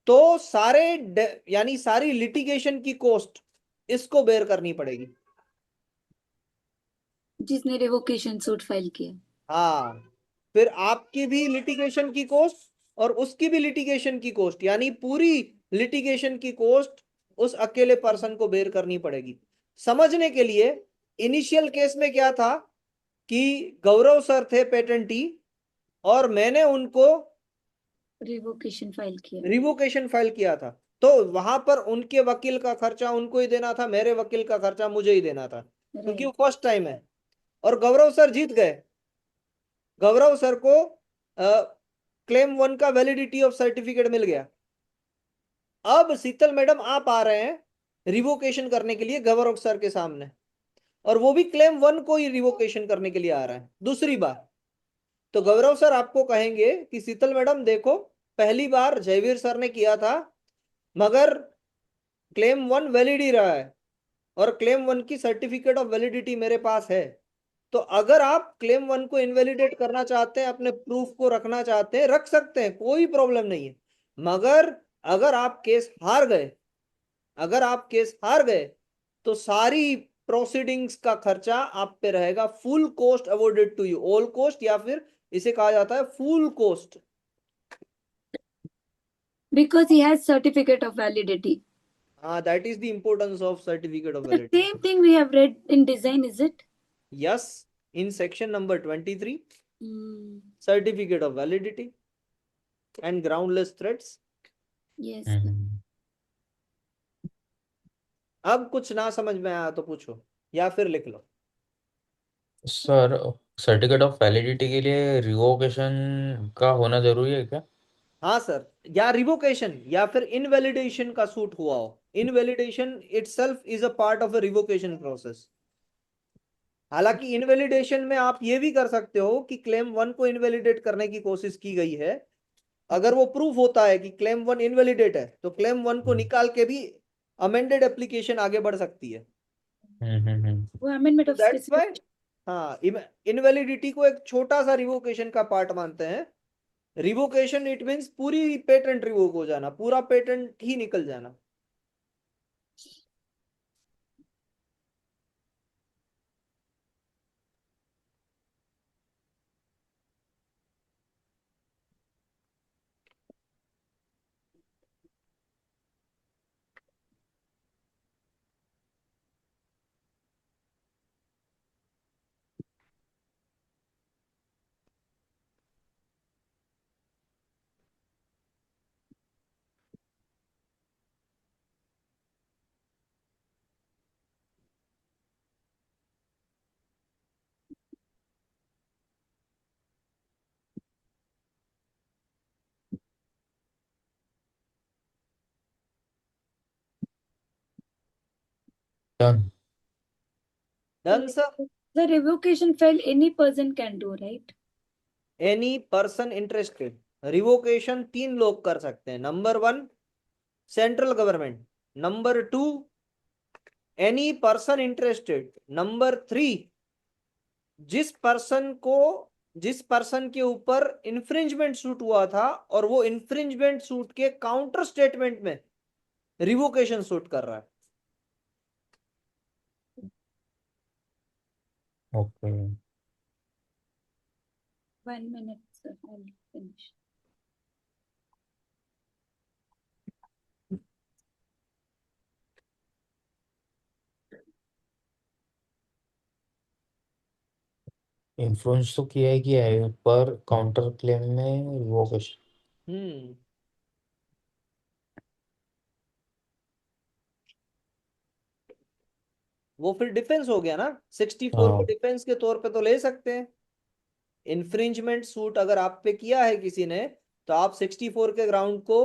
तो यानी सारी लिटिगेशन की कॉस्ट इसको बेयर करनी पड़ेगी, जिसने रिवोकेशन सूट फाइल किया। हाँ, फिर आपकी भी लिटिगेशन की कॉस्ट और उसकी भी लिटिगेशन की कॉस्ट, यानी पूरी लिटिगेशन की कॉस्ट उस अकेले पर्सन को बेयर करनी पड़ेगी। समझने के लिए, इनिशियल केस में क्या था कि गौरव सर थे पेटेंटी और मैंने उनको रिवोकेशन फाइल किया था, तो वहां पर उनके वकील का खर्चा उनको ही देना था, मेरे वकील का खर्चा मुझे ही देना था, क्योंकि वो फर्स्ट टाइम है। और गौरव सर जीत गए, गौरव सर को क्लेम 1 का वैलिडिटी ऑफ सर्टिफिकेट मिल गया। अब शीतल मैडम आप आ रहे हैं रिवोकेशन करने के लिए गौरव सर के सामने, और वो भी क्लेम 1 को ही रिवोकेशन करने के लिए आ रहे हैं दूसरी बार। तो गौरव सर आपको कहेंगे कि शीतल मैडम देखो, पहली बार जयवीर सर ने किया था, मगर क्लेम 1 वैलिड ही रहा है और क्लेम 1 की सर्टिफिकेट ऑफ वैलिडिटी मेरे पास है। तो अगर आप क्लेम 1 को इनवैलिडेट करना चाहते हैं, अपने प्रूफ को रखना चाहते हैं, रख सकते हैं, कोई प्रॉब्लम नहीं है। मगर अगर आप केस हार गए, अगर आप केस हार गए, तो सारी प्रोसीडिंग्स का खर्चा आप पे रहेगा, full cost awarded to you, all cost, या फिर इसे कहा जाता है full cost, because he has certificate of validity. that is the importance of certificate of The validity. same thing we have read in design, is it? Yes, in section number 23, Hmm. certificate of validity and groundless threats. Yes. अब कुछ ना समझ में आया तो पूछो या फिर लिख लो। सर, सर्टिफिकेट ऑफ वैलिडिटी के लिए रिवोकेशन का होना जरूरी है क्या? हाँ सर, या रिवोकेशन या फिर इनवैलिडेशन का सूट हुआ हो, invalidation itself is a part of a revocation process. हालांकि इनवैलिडेशन में आप ये भी कर सकते हो कि क्लेम 1 को इनवैलिडेट करने की कोशिश की गई है, अगर वो प्रूफ होता है कि क्लेम 1 इनवैलिडेट है, तो क्लेम 1 को निकाल के भी अमेंडेड एप्लीकेशन आगे बढ़ सकती है। वो अमेंडमेंट ऑफ दैट्स व्हाई हाँ, इनवैलिडिटी को एक छोटा सा रिवोकेशन का पार्ट मानते हैं। रिवोकेशन इट मींस पूरी पेटेंट रिवोक हो जाना, पूरा पेटेंट ही निकल जाना। Done. Done sir. The revocation file any person can do, right? Any person interested, revocation 3 लोग कर सकते हैं। Number 1 central government, number 2 any person interested, number 3 जिस पर्सन के ऊपर इंफ्रिंजमेंट सूट हुआ था और वो इंफ्रिंजमेंट सूट के काउंटर स्टेटमेंट में रिवोकेशन सूट कर रहा है। Okay. 1 minute, sir. I'll finish. Influence तो किया है पर काउंटर क्लेम में रिवोकेशन। वो फिर डिफेंस हो गया ना, 64 को हाँ। डिफेंस के तौर पे तो ले सकते हैं। इन्फ्रिंजमेंट सूट अगर आप पे किया है किसी ने, तो आप 64 के ग्राउंड को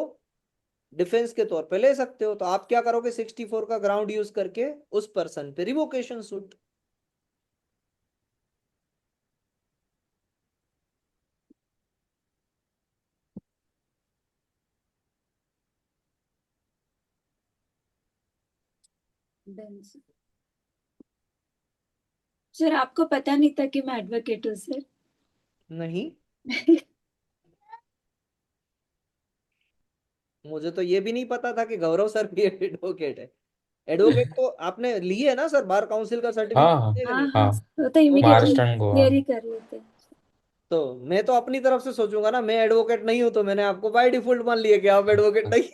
डिफेंस के तौर पे ले सकते हो। तो आप क्या करोगे, 64 का ग्राउंड यूज करके उस पर्सन पे revocation suit. Done, sir. Sir आपको पता नहीं था कि मैं एडवोकेट हूँ सर? नहीं, मुझे तो ये भी नहीं पता था कि गौरव सर भी एडवोकेट है। एडवोकेट तो आपने लिए है ना सर, बार काउंसिल का हाँ सर्टिफिकेट हाँ लेने के हाँ लिए? हाँ, हाँ। वो तो immediately Maharashtra and Goa. Clear ही कर लेते हैं। तो मैं तो अपनी तरफ से सोचूंगा ना, मैं एडवोकेट नहीं हूं, तो मैंने आपको बाय डिफॉल्ट मान लिया कि आप एडवोकेट नहीं।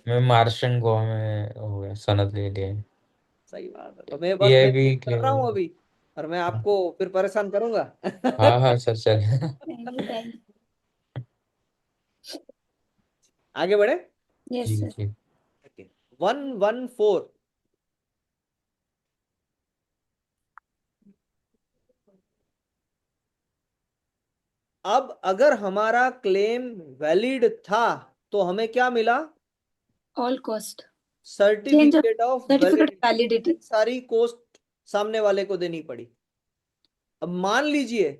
मैं महाराष्ट्र एंड गोवा में हो गया, सनद ले लिया है। सही बात है, तो मैं बस ये मैं भी कर रहा हूँ क्लियर। अभी, और मैं आपको फिर परेशान करूंगा। हाँ हाँ सर चल। Any time. आगे बढ़े। यस जी सर। जी। 114, अब अगर हमारा क्लेम वैलिड था तो हमें क्या मिला? All cost change of certificate of certificate validity. Validity. सारी कॉस्ट सामने वाले को देनी पड़ी। अब मान लीजिए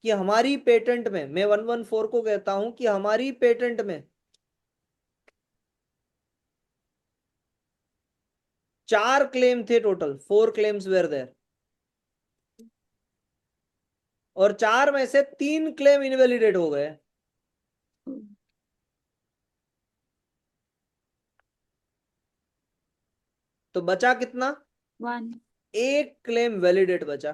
कि हमारी पेटेंट में, मैं 114 को कहता हूं कि हमारी पेटेंट में 4 क्लेम थे टोटल, 4 क्लेम्स वेर देयर, और 4 में से 3 क्लेम इनवैलिडेट हो गए। तो बचा कितना? 1। एक क्लेम वैलिडेट बचा।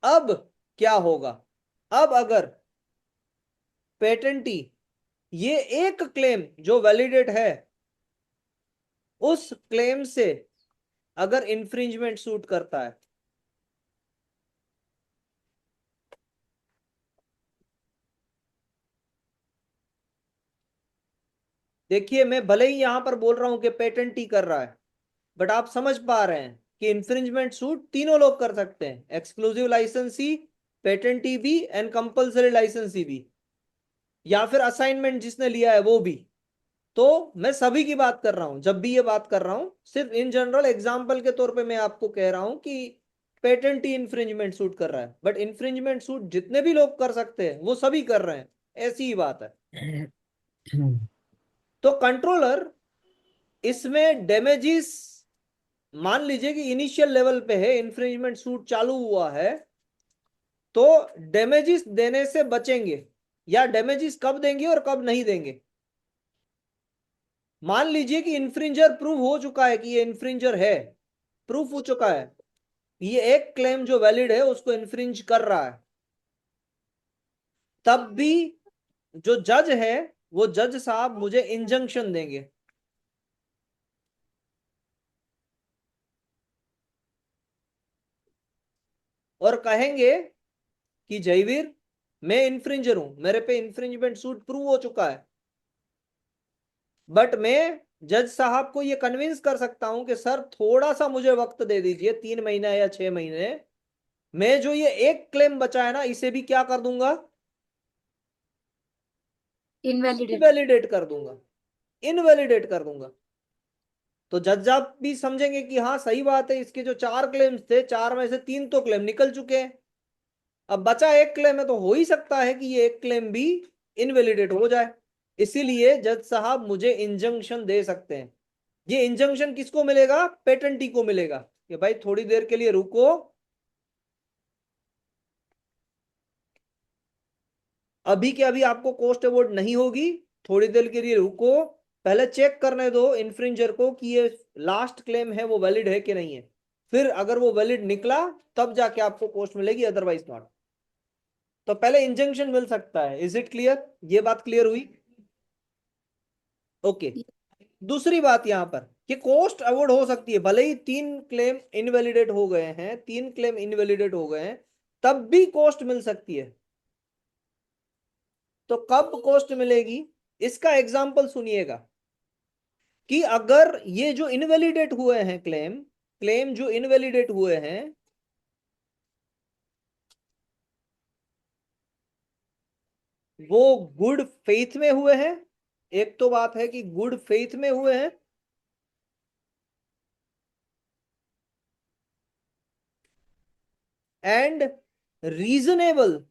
अब क्या होगा? अब अगर पेटेंटी ये एक क्लेम जो वैलिडेट है, उस क्लेम से अगर इंफ्रिंजमेंट सूट करता है, देखिए मैं भले ही यहां पर बोल रहा हूं कि पेटेंटी कर रहा है, बट आप समझ पा रहे हैं कि इंफ्रिंजमेंट सूट तीनों लोग कर सकते हैं, एक्सक्लूसिव लाइसेंसी, पेटेंटी भी, एंड कंपल्सरी लाइसेंसी भी, या फिर असाइनमेंट जिसने लिया है वो भी। तो मैं सभी की बात कर रहा हूं, जब भी ये बात कर रहा हूं, सिर्फ इन जनरल एग्जांपल के तौर पे मैं आपको कह रहा हूं कि पेटेंट ही इंफ्रिंजमेंट सूट कर रहा है, बट इंफ्रिंजमेंट सूट जितने भी लोग कर सकते हैं वो सभी कर रहे हैं, ऐसी ही बात है। तो कंट्रोलर इसमें डैमेजेस, मान लीजिए कि इनिशियल लेवल पे है, इंफ्रिंजमेंट सूट चालू हुआ है, तो डैमेजेस देने से बचेंगे, या डैमेजेस कब देंगे और कब नहीं देंगे। मान लीजिए कि इन्फ्रिंजर प्रूव हो चुका है कि ये इन्फ्रिंजर है, प्रूफ हो चुका है, ये एक क्लेम जो वैलिड है उसको इन्फ्रिंज कर रहा है, तब भी जो जज है वो जज साहब मुझे इंजंक्शन देंगे, और कहेंगे कि जयवीर मैं इन्फ्रिंजर हूं, मेरे पे इन्फ्रिंजमेंट सूट प्रूव हो चुका है, बट मैं जज साहब को ये कन्विंस कर सकता हूं कि सर थोड़ा सा मुझे वक्त दे दीजिए, 3 महीना या 6 महीने, मैं जो ये एक क्लेम बचा है ना इसे भी क्या कर दूंगा, इनवैलिडेट इनवैलिडेट कर दूंगा, इनवैलिडेट कर दूंगा। तो जज आप भी समझेंगे कि हाँ सही बात है, इसके जो 4 क्लेम्स थे, 4 में से 3 तो क्लेम निकल चुके हैं, अब बचा एक क्लेम है, तो हो ही सकता है कि ये एक क्लेम भी इनवैलिडेट हो जाए। इसीलिए जज साहब मुझे इंजंक्शन दे सकते हैं। ये इंजंक्शन किसको मिलेगा? पेटेंटी को मिलेगा कि भाई थोड़ी देर के लिए रुको, अभी के अभी आपको कॉस्ट अवॉर्ड नहीं होगी, थोड़ी देर के लिए रुको, पहले चेक करने दो इन्फ्रिंजर को कि ये लास्ट क्लेम है वो वैलिड है कि नहीं है, फिर अगर वो वैलिड निकला तब जाके आपको कॉस्ट मिलेगी, अदरवाइज नॉट। तो पहले इंजंक्शन मिल सकता है। Is it clear? ये बात क्लियर हुई? ओके। दूसरी बात यहां पर कि कॉस्ट अवॉर्ड हो सकती है, भले ही 3 क्लेम इनवैलिडेट हो गए हैं, 3 क्लेम इनवैलिडेट हो गए हैं, तब भी कॉस्ट मिल सकती है। तो कब कॉस्ट मिलेगी, इसका एग्जांपल सुनिएगा कि अगर ये जो इनवैलिडेट हुए हैं क्लेम, क्लेम जो इनवैलिडेट हुए हैं, वो गुड फेथ में हुए हैं, एक तो बात है कि गुड फेथ में हुए हैं, एंड रीजनेबल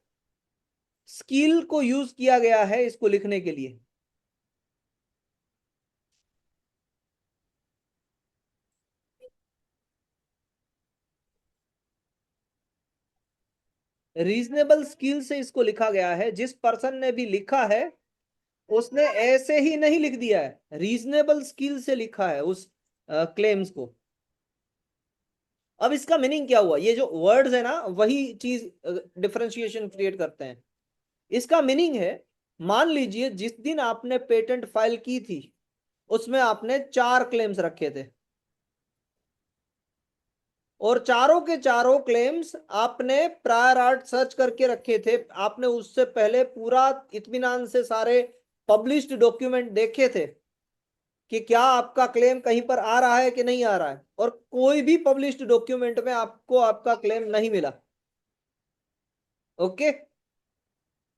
स्किल को यूज किया गया है इसको लिखने के लिए। रीजनेबल स्किल से इसको लिखा गया है, जिस पर्सन ने भी लिखा है उसने ऐसे ही नहीं लिख दिया है, रीजनेबल स्किल से लिखा है उस क्लेम्स को। अब इसका मीनिंग क्या हुआ? ये जो वर्ड्स है ना, वही चीज डिफरेंशिएशन क्रिएट करते हैं। इसका मीनिंग है, मान लीजिए जिस दिन आपने पेटेंट फाइल की थी उसमें आपने 4 क्लेम्स रखे थे, और चारों के चारों क्लेम्स आपने प्रायर आर्ट सर्च करके रखे थे, आपने उससे पहले पूरा इत्मीनान से सारे पब्लिश्ड डॉक्यूमेंट देखे थे कि क्या आपका क्लेम कहीं पर आ रहा है कि नहीं आ रहा है, और कोई भी पब्लिश्ड डॉक्यूमेंट में आपको आपका क्लेम नहीं मिला। ओके।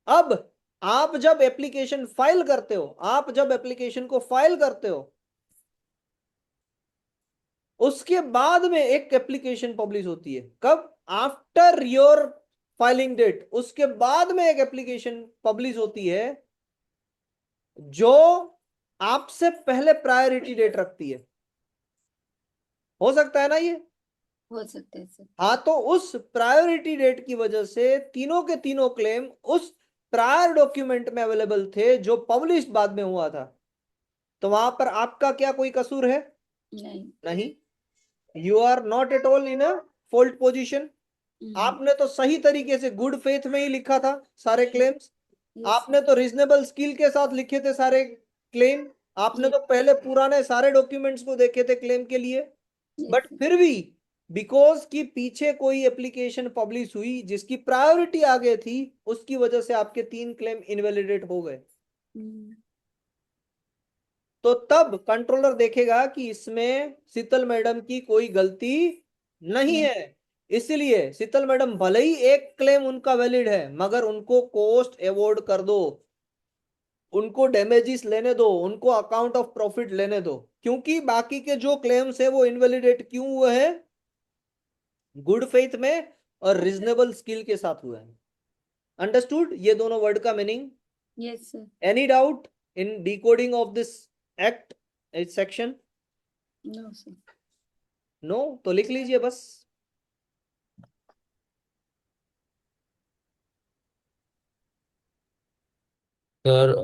अब आप जब एप्लीकेशन फाइल करते हो, आप जब एप्लीकेशन को फाइल करते हो, उसके बाद में एक एप्लीकेशन पब्लिश होती है। कब? आफ्टर योर फाइलिंग डेट, उसके बाद में एक एप्लीकेशन पब्लिश होती है जो आपसे पहले प्रायोरिटी डेट रखती है। हो सकता है ना ये? हो सकता है सर। हाँ, तो उस प्रायोरिटी डेट की वजह से तीनों के तीनों क्लेम उस प्रायर डॉक्यूमेंट में अवेलेबल थे जो पब्लिश बाद में हुआ था। तो वहां पर आपका क्या कोई कसूर है? नहीं। नहीं। You are not at all in a fault position. आपने तो सही तरीके से गुड फेथ में ही लिखा था सारे क्लेम्स, आपने तो रीजनेबल स्किल के साथ लिखे थे सारे क्लेम, आपने तो पहले पुराने सारे डॉक्यूमेंट्स को देखे थे क्लेम के लिए। बट फिर भी बिकॉज कि पीछे कोई एप्लीकेशन पब्लिश हुई जिसकी प्रायोरिटी आगे थी, उसकी वजह से आपके 3 क्लेम इनवैलिडेट हो गए। तो तब कंट्रोलर देखेगा कि इसमें शीतल मैडम की कोई गलती नहीं है, इसलिए शीतल मैडम भले ही एक क्लेम उनका वैलिड है, मगर उनको कॉस्ट अवॉर्ड कर दो, उनको डैमेजेस लेने दो, उनको अकाउंट ऑफ प्रॉफिट लेने दो, क्योंकि बाकी के जो क्लेम्स है वो इनवैलिडेट क्यों हुए हैं? गुड फेथ में और रीजनेबल स्किल के साथ हुए हैं। अंडरस्टूड ये दोनों वर्ड का meaning? Yes sir. Any doubt in decoding of this act, इस सेक्शन? No sir. नो? तो लिख लीजिए बस। सर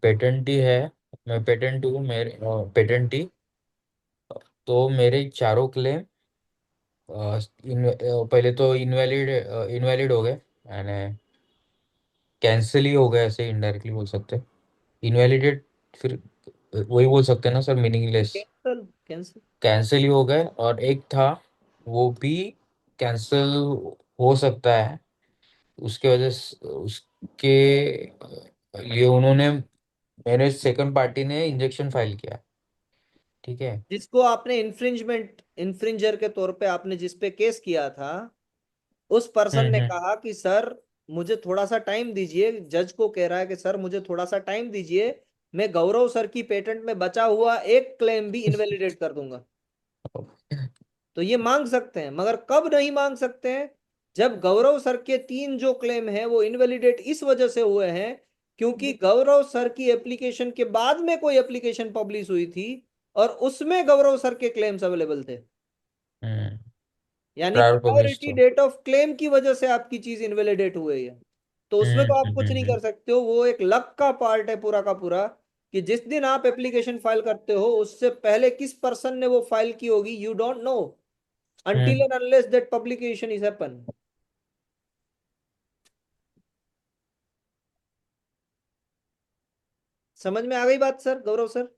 पेटेंटी है, मैं पेटेंट हूँ, मेरे पेटेंटी, तो मेरे चारों क्लेम पहले तो इनवैलिड इनवैलिड हो गए, यानी कैंसिल ही हो गए, ऐसे इनडायरेक्टली बोल सकते हैं इनवैलिडेट, फिर वही बोल सकते हैं ना sir, meaningless. Cancel, cancel. Cancel ही हो गए, और एक था वो भी कैंसिल हो सकता है, उसके वजह से उसके लिए उन्होंने, मेरे सेकंड पार्टी ने इंजेक्शन फाइल किया। ठीक है। जिसको आपने इन्फ्रिंजमेंट, इन्फ्रिंजर के तौर पे आपने जिस पे केस किया था, उस पर्सन ने हम्म। कहा कि सर मुझे थोड़ा सा टाइम दीजिए, जज को कह रहा है कि सर मुझे थोड़ा सा टाइम दीजिए, मैं गौरव सर की पेटेंट में बचा हुआ एक क्लेम भी इनवैलिडेट कर दूंगा। तो ये मांग सकते हैं, मगर कब नहीं मांग सकते हैं? जब गौरव सर के 3 जो क्लेम हैं वो इनवैलिडेट इस वजह से हुए हैं क्योंकि गौरव सर की एप्लीकेशन के बाद में कोई एप्लीकेशन पब्लिश हुई थी और उसमें गौरव सर के क्लेम्स अवेलेबल थे। यानी प्रायर पब्लिश प्रायोरिटी तो डेट ऑफ क्लेम की वजह से आपकी चीज इनवैलिडेट हुई है। तो उसमें तो आप कुछ नहीं कर सकते हो, वो एक लक का पार्ट है पूरा का पूरा, कि जिस दिन आप एप्लीकेशन फाइल करते हो उससे पहले किस पर्सन ने वो फाइल की होगी, you don't know until and unless that publication is happen. समझ में आ गई बात सर, गौरव सर?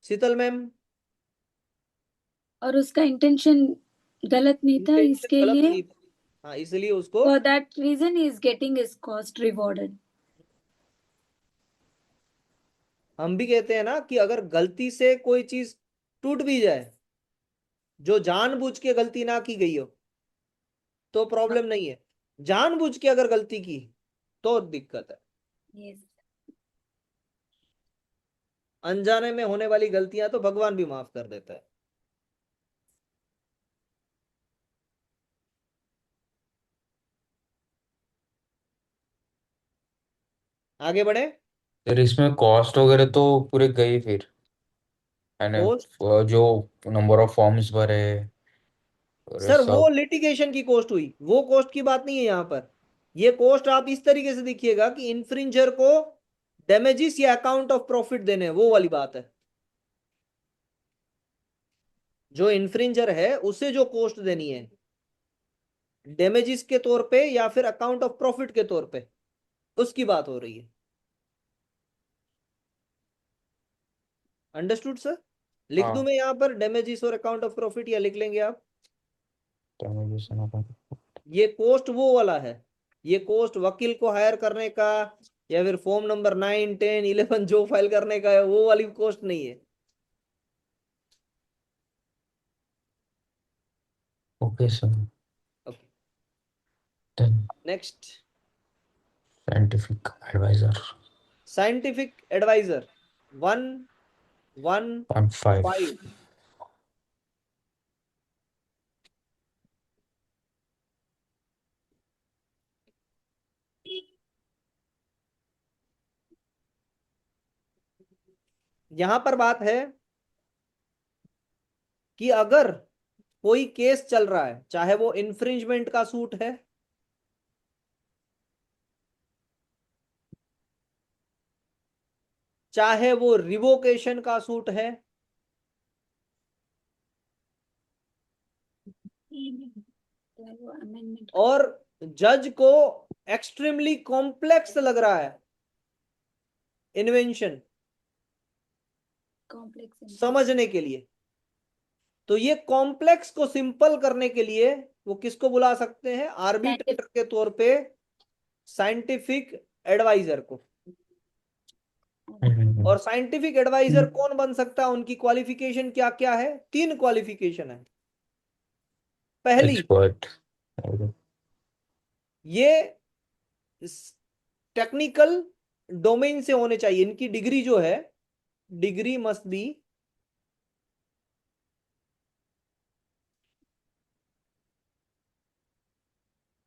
शीतल मैम? और उसका इंटेंशन गलत नहीं था, intention इसके गलत लिए नहीं था। हाँ, इसलिए उसको for that reason he is getting his cost rewarded. हम भी कहते हैं ना कि अगर गलती से कोई चीज टूट भी जाए, जो जानबूझ के गलती ना की गई हो तो प्रॉब्लम नहीं है, जानबूझ के अगर गलती की तो दिक्कत है। Yes. अनजाने में होने वाली गलतियां तो भगवान भी माफ कर देता है। आगे बढ़े। फिर इसमें कॉस्ट वगैरह तो पूरे गई फिर, मैंने कॉस्ट जो नंबर ऑफ फॉर्म्स भरे और ये सर वो सब। लिटिगेशन की कॉस्ट हुई, वो कॉस्ट की बात नहीं है यहाँ पर। ये कॉस्ट आप इस तरीके से देखिएगा कि इन्फ्रिंजर को डैमेजेस या अकाउंट ऑफ प्रॉफिट देने, वो वाली बात है। जो इन्फ्रिंजर है उसे जो कॉस्ट देनी है, डैमेजेस के तौर पे या फिर अकाउंट ऑफ प्रॉफिट के तौर पे, उसकी बात हो रही है। Understood sir? लिख दूं हाँ, मैं यहाँ पर डैमेजेस और अकाउंट ऑफ प्रॉफिट, या लिख लेंगे आप? ये कॉस्ट वो वाला है, ये कॉस्ट वकील को हायर करने का या फिर फॉर्म नंबर 9, 10, 11 जो फाइल करने का है, वो वाली कॉस्ट नहीं है। Okay sir. Okay, then next. Scientific adviser scientific adviser 115। 5। यहां पर बात है कि अगर कोई केस चल रहा है, चाहे वो इंफ्रिंजमेंट का सूट है, चाहे वो रिवोकेशन का सूट है, वो amendment और जज को एक्सट्रीमली कॉम्प्लेक्स लग रहा है इन्वेंशन complex समझने के लिए, तो ये कॉम्प्लेक्स को सिंपल करने के लिए वो किसको बुला सकते हैं? आर्बिट्रेटर के तौर पे साइंटिफिक एडवाइजर को। और साइंटिफिक एडवाइजर कौन बन सकता है? उनकी क्वालिफिकेशन क्या क्या है? 3 क्वालिफिकेशन है। पहली, एक्सपर्ट। ये टेक्निकल डोमेन से होने चाहिए, इनकी डिग्री जो है, degree must be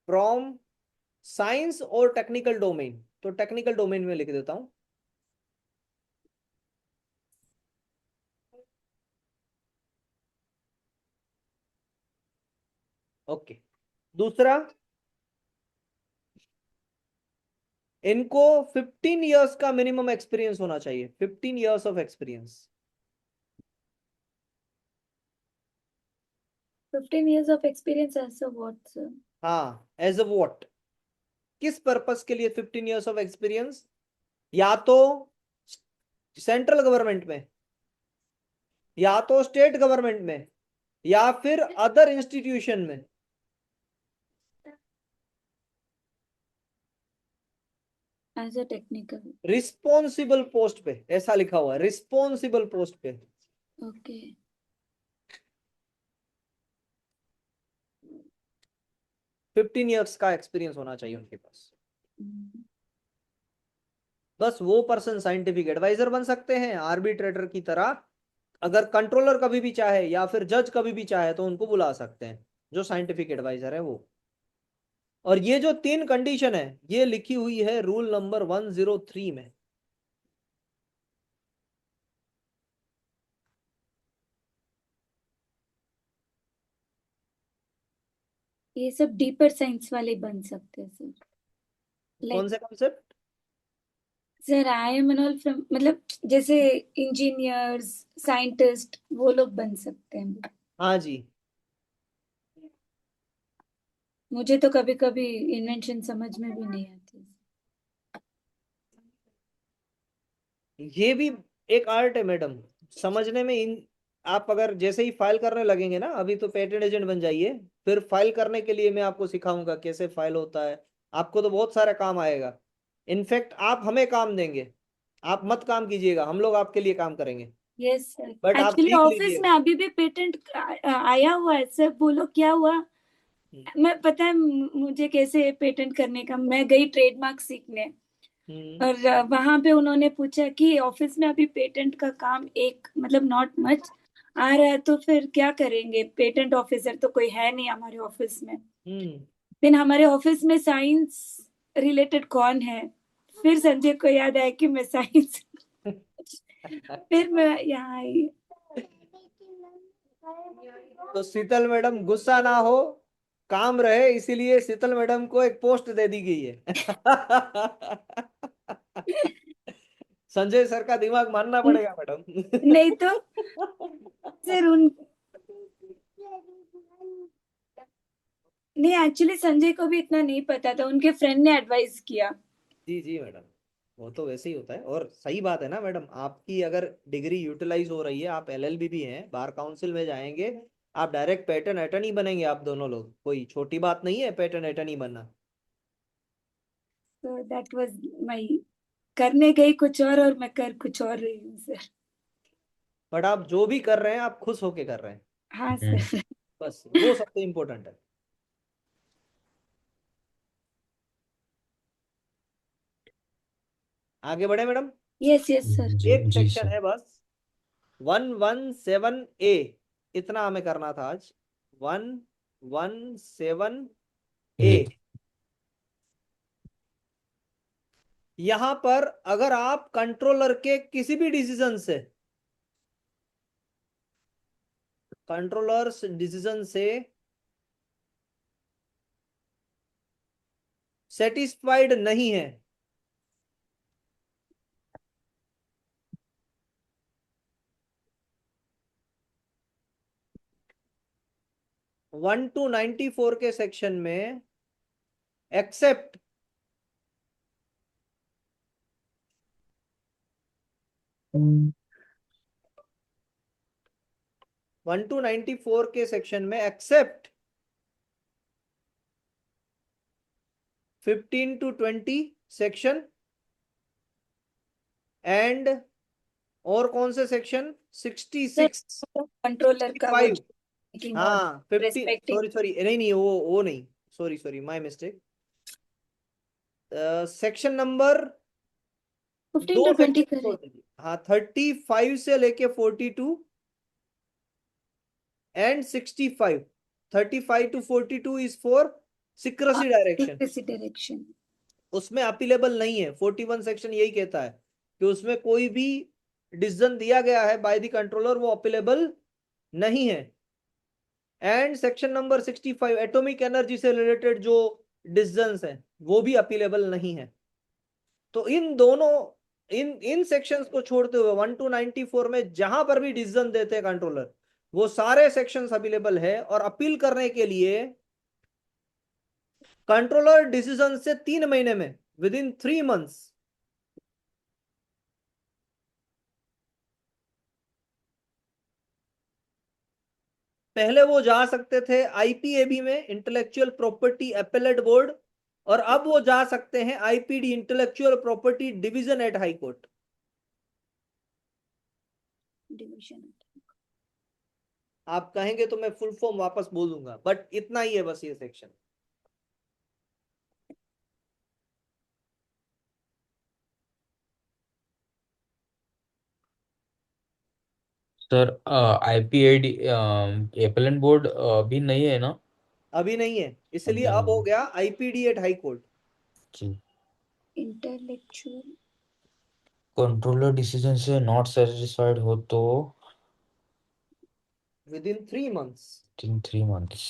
from science और टेक्निकल डोमेन। तो टेक्निकल डोमेन में लिख देता हूं। ओके। दूसरा, इनको 15 इयर्स का मिनिमम एक्सपीरियंस होना चाहिए, 15 years of experience. 15 years of experience as a what, sir? हाँ, एज अ वॉट, किस पर्पस के लिए 15 इयर्स ऑफ एक्सपीरियंस? या तो सेंट्रल गवर्नमेंट में, या तो स्टेट गवर्नमेंट में, या फिर अदर इंस्टीट्यूशन में। As a technical. Responsible post पे, ऐसा लिखा हुआ है, रिस्पॉन्सिबल पोस्ट पे। Okay. 15 ईयर्स का एक्सपीरियंस होना चाहिए उनके पास। बस वो पर्सन साइंटिफिक एडवाइजर बन सकते हैं आर्बिट्रेटर की तरह। अगर कंट्रोलर कभी भी चाहे या फिर जज कभी भी चाहे तो उनको बुला सकते हैं, जो साइंटिफिक एडवाइजर है वो। और ये जो 3 कंडीशन है ये लिखी हुई है रूल नंबर 103 में। ये सब डीपर साइंस वाले बन सकते हैं सर। कौन से concept? Sir I am an all from, मतलब जैसे इंजीनियर्स, साइंटिस्ट, वो लोग बन सकते हैं। हाँ जी। मुझे तो कभी कभी इन्वेंशन समझ में भी नहीं आती। ये भी एक आर्ट है मैडम समझने में। इन आप अगर जैसे ही फाइल करने लगेंगे ना, अभी तो पेटेंट एजेंट बन जाइए, फिर फाइल करने के लिए मैं आपको सिखाऊंगा कैसे फाइल होता है। आपको तो बहुत सारा काम आएगा। इनफैक्ट आप हमें काम देंगे, आप मत काम कीजिएगा, हम लोग आपके लिए काम करेंगे। यस सर, बट आप एक्चुअली सीख ऑफिस लीजिए। में अभी भी पेटेंट आया हुआ है सर। बोलो क्या हुआ। मैं पता है मुझे कैसे पेटेंट करने का, मैं गई ट्रेडमार्क सीखने, और वहां पे उन्होंने पूछा कि ऑफिस में अभी पेटेंट का काम एक मतलब नॉट मच आ रहा है, तो फिर क्या करेंगे, पेटेंट ऑफिसर तो कोई है नहीं हमारे ऑफिस में। फिर हमारे ऑफिस में साइंस रिलेटेड कौन है, फिर संजय को याद आया कि मैं साइंस फिर मैं यहाँ आई। तो शीतल मैडम गुस्सा ना हो, काम रहे इसीलिए शीतल मैडम को एक पोस्ट दे दी गई है। संजय सर का दिमाग मानना पड़ेगा मैडम। नहीं तो सर उन नहीं, एक्चुअली संजय को भी इतना नहीं पता था, उनके फ्रेंड ने एडवाइस किया। जी जी मैडम, वो तो वैसे ही होता है। और सही बात है ना मैडम, आपकी अगर डिग्री यूटिलाइज हो रही है, आप एलएलबी भी हैं, बार काउंसिल में जाएंगे, आप डायरेक्ट पैटर्न अटर्नी बनेंगे। आप दोनों लोग, कोई छोटी बात नहीं है पैटर्न अटर्नी बनना। तो दैट वाज माय, करने गई कुछ और मैं कर कुछ और रही हूँ सर। बट आप जो भी कर रहे हैं आप खुश होके कर रहे हैं, हाँ सर। बस वो सबसे इम्पोर्टेंट है। आगे बढ़े मैडम। Yes yes sir. जी एक जी सेक्शन सर। है बस, 117A, इतना हमें करना था आज। 117A। ए। यहां पर अगर आप कंट्रोलर के किसी भी डिसीजन से, कंट्रोलर्स डिसीजन से सेटिस्फाइड नहीं है, वन टू 94 के सेक्शन में एक्सेप्ट हम्म। 1 to 94 के सेक्शन में एक्सेप्ट 15 to 20 सेक्शन एंड, और कौन से सेक्शन, 66, कंट्रोलर का वो 65। चेकिंग और हाँ 50, रेस्पेक्टिंग सॉरी सॉरी, नहीं नहीं वो नहीं, sorry sorry my mistake. Section number 15 दो to 20 सेक्शन छोड़ करें। दीजिए। हाँ 35 से लेके 42 and 65। 35 to 42 is for secrecy direction, direction. उसमें अपीलेबल नहीं है। 41 सेक्शन यही कहता है कि उसमें कोई भी डिसीजन दिया गया है बाय द कंट्रोलर वो अपीलेबल नहीं है। And section number 65 atomic energy से रिलेटेड जो डिसीजंस हैं वो भी अपीलेबल नहीं है। तो इन दोनों, इन सेक्शंस को छोड़ते हुए 1 to 94 में जहां पर भी डिसीजन देते हैं कंट्रोलर, वो सारे सेक्शंस अवेलेबल है। और अपील करने के लिए कंट्रोलर डिसीजन से 3 महीने में, विद इन 3 months, पहले वो जा सकते थे आईपीएबी में, इंटेलेक्चुअल प्रॉपर्टी एपेलेट बोर्ड, और अब वो जा सकते हैं IPD, intellectual property division eight high court. Division. आप कहेंगे तो मैं फुल फॉर्म वापस बोल दूंगा, बट इतना ही है बस ये section. Sir IPAD appellant board अभी नहीं है ना? अभी नहीं है, इसलिए अभी अब हो नहीं। गया आईपीडी एट हाई कोर्ट। जी। इंटेलेक्चुअल कंट्रोलर डिसीजन से नॉट सेटिस्फाइड हो तो within 3 months in 3 months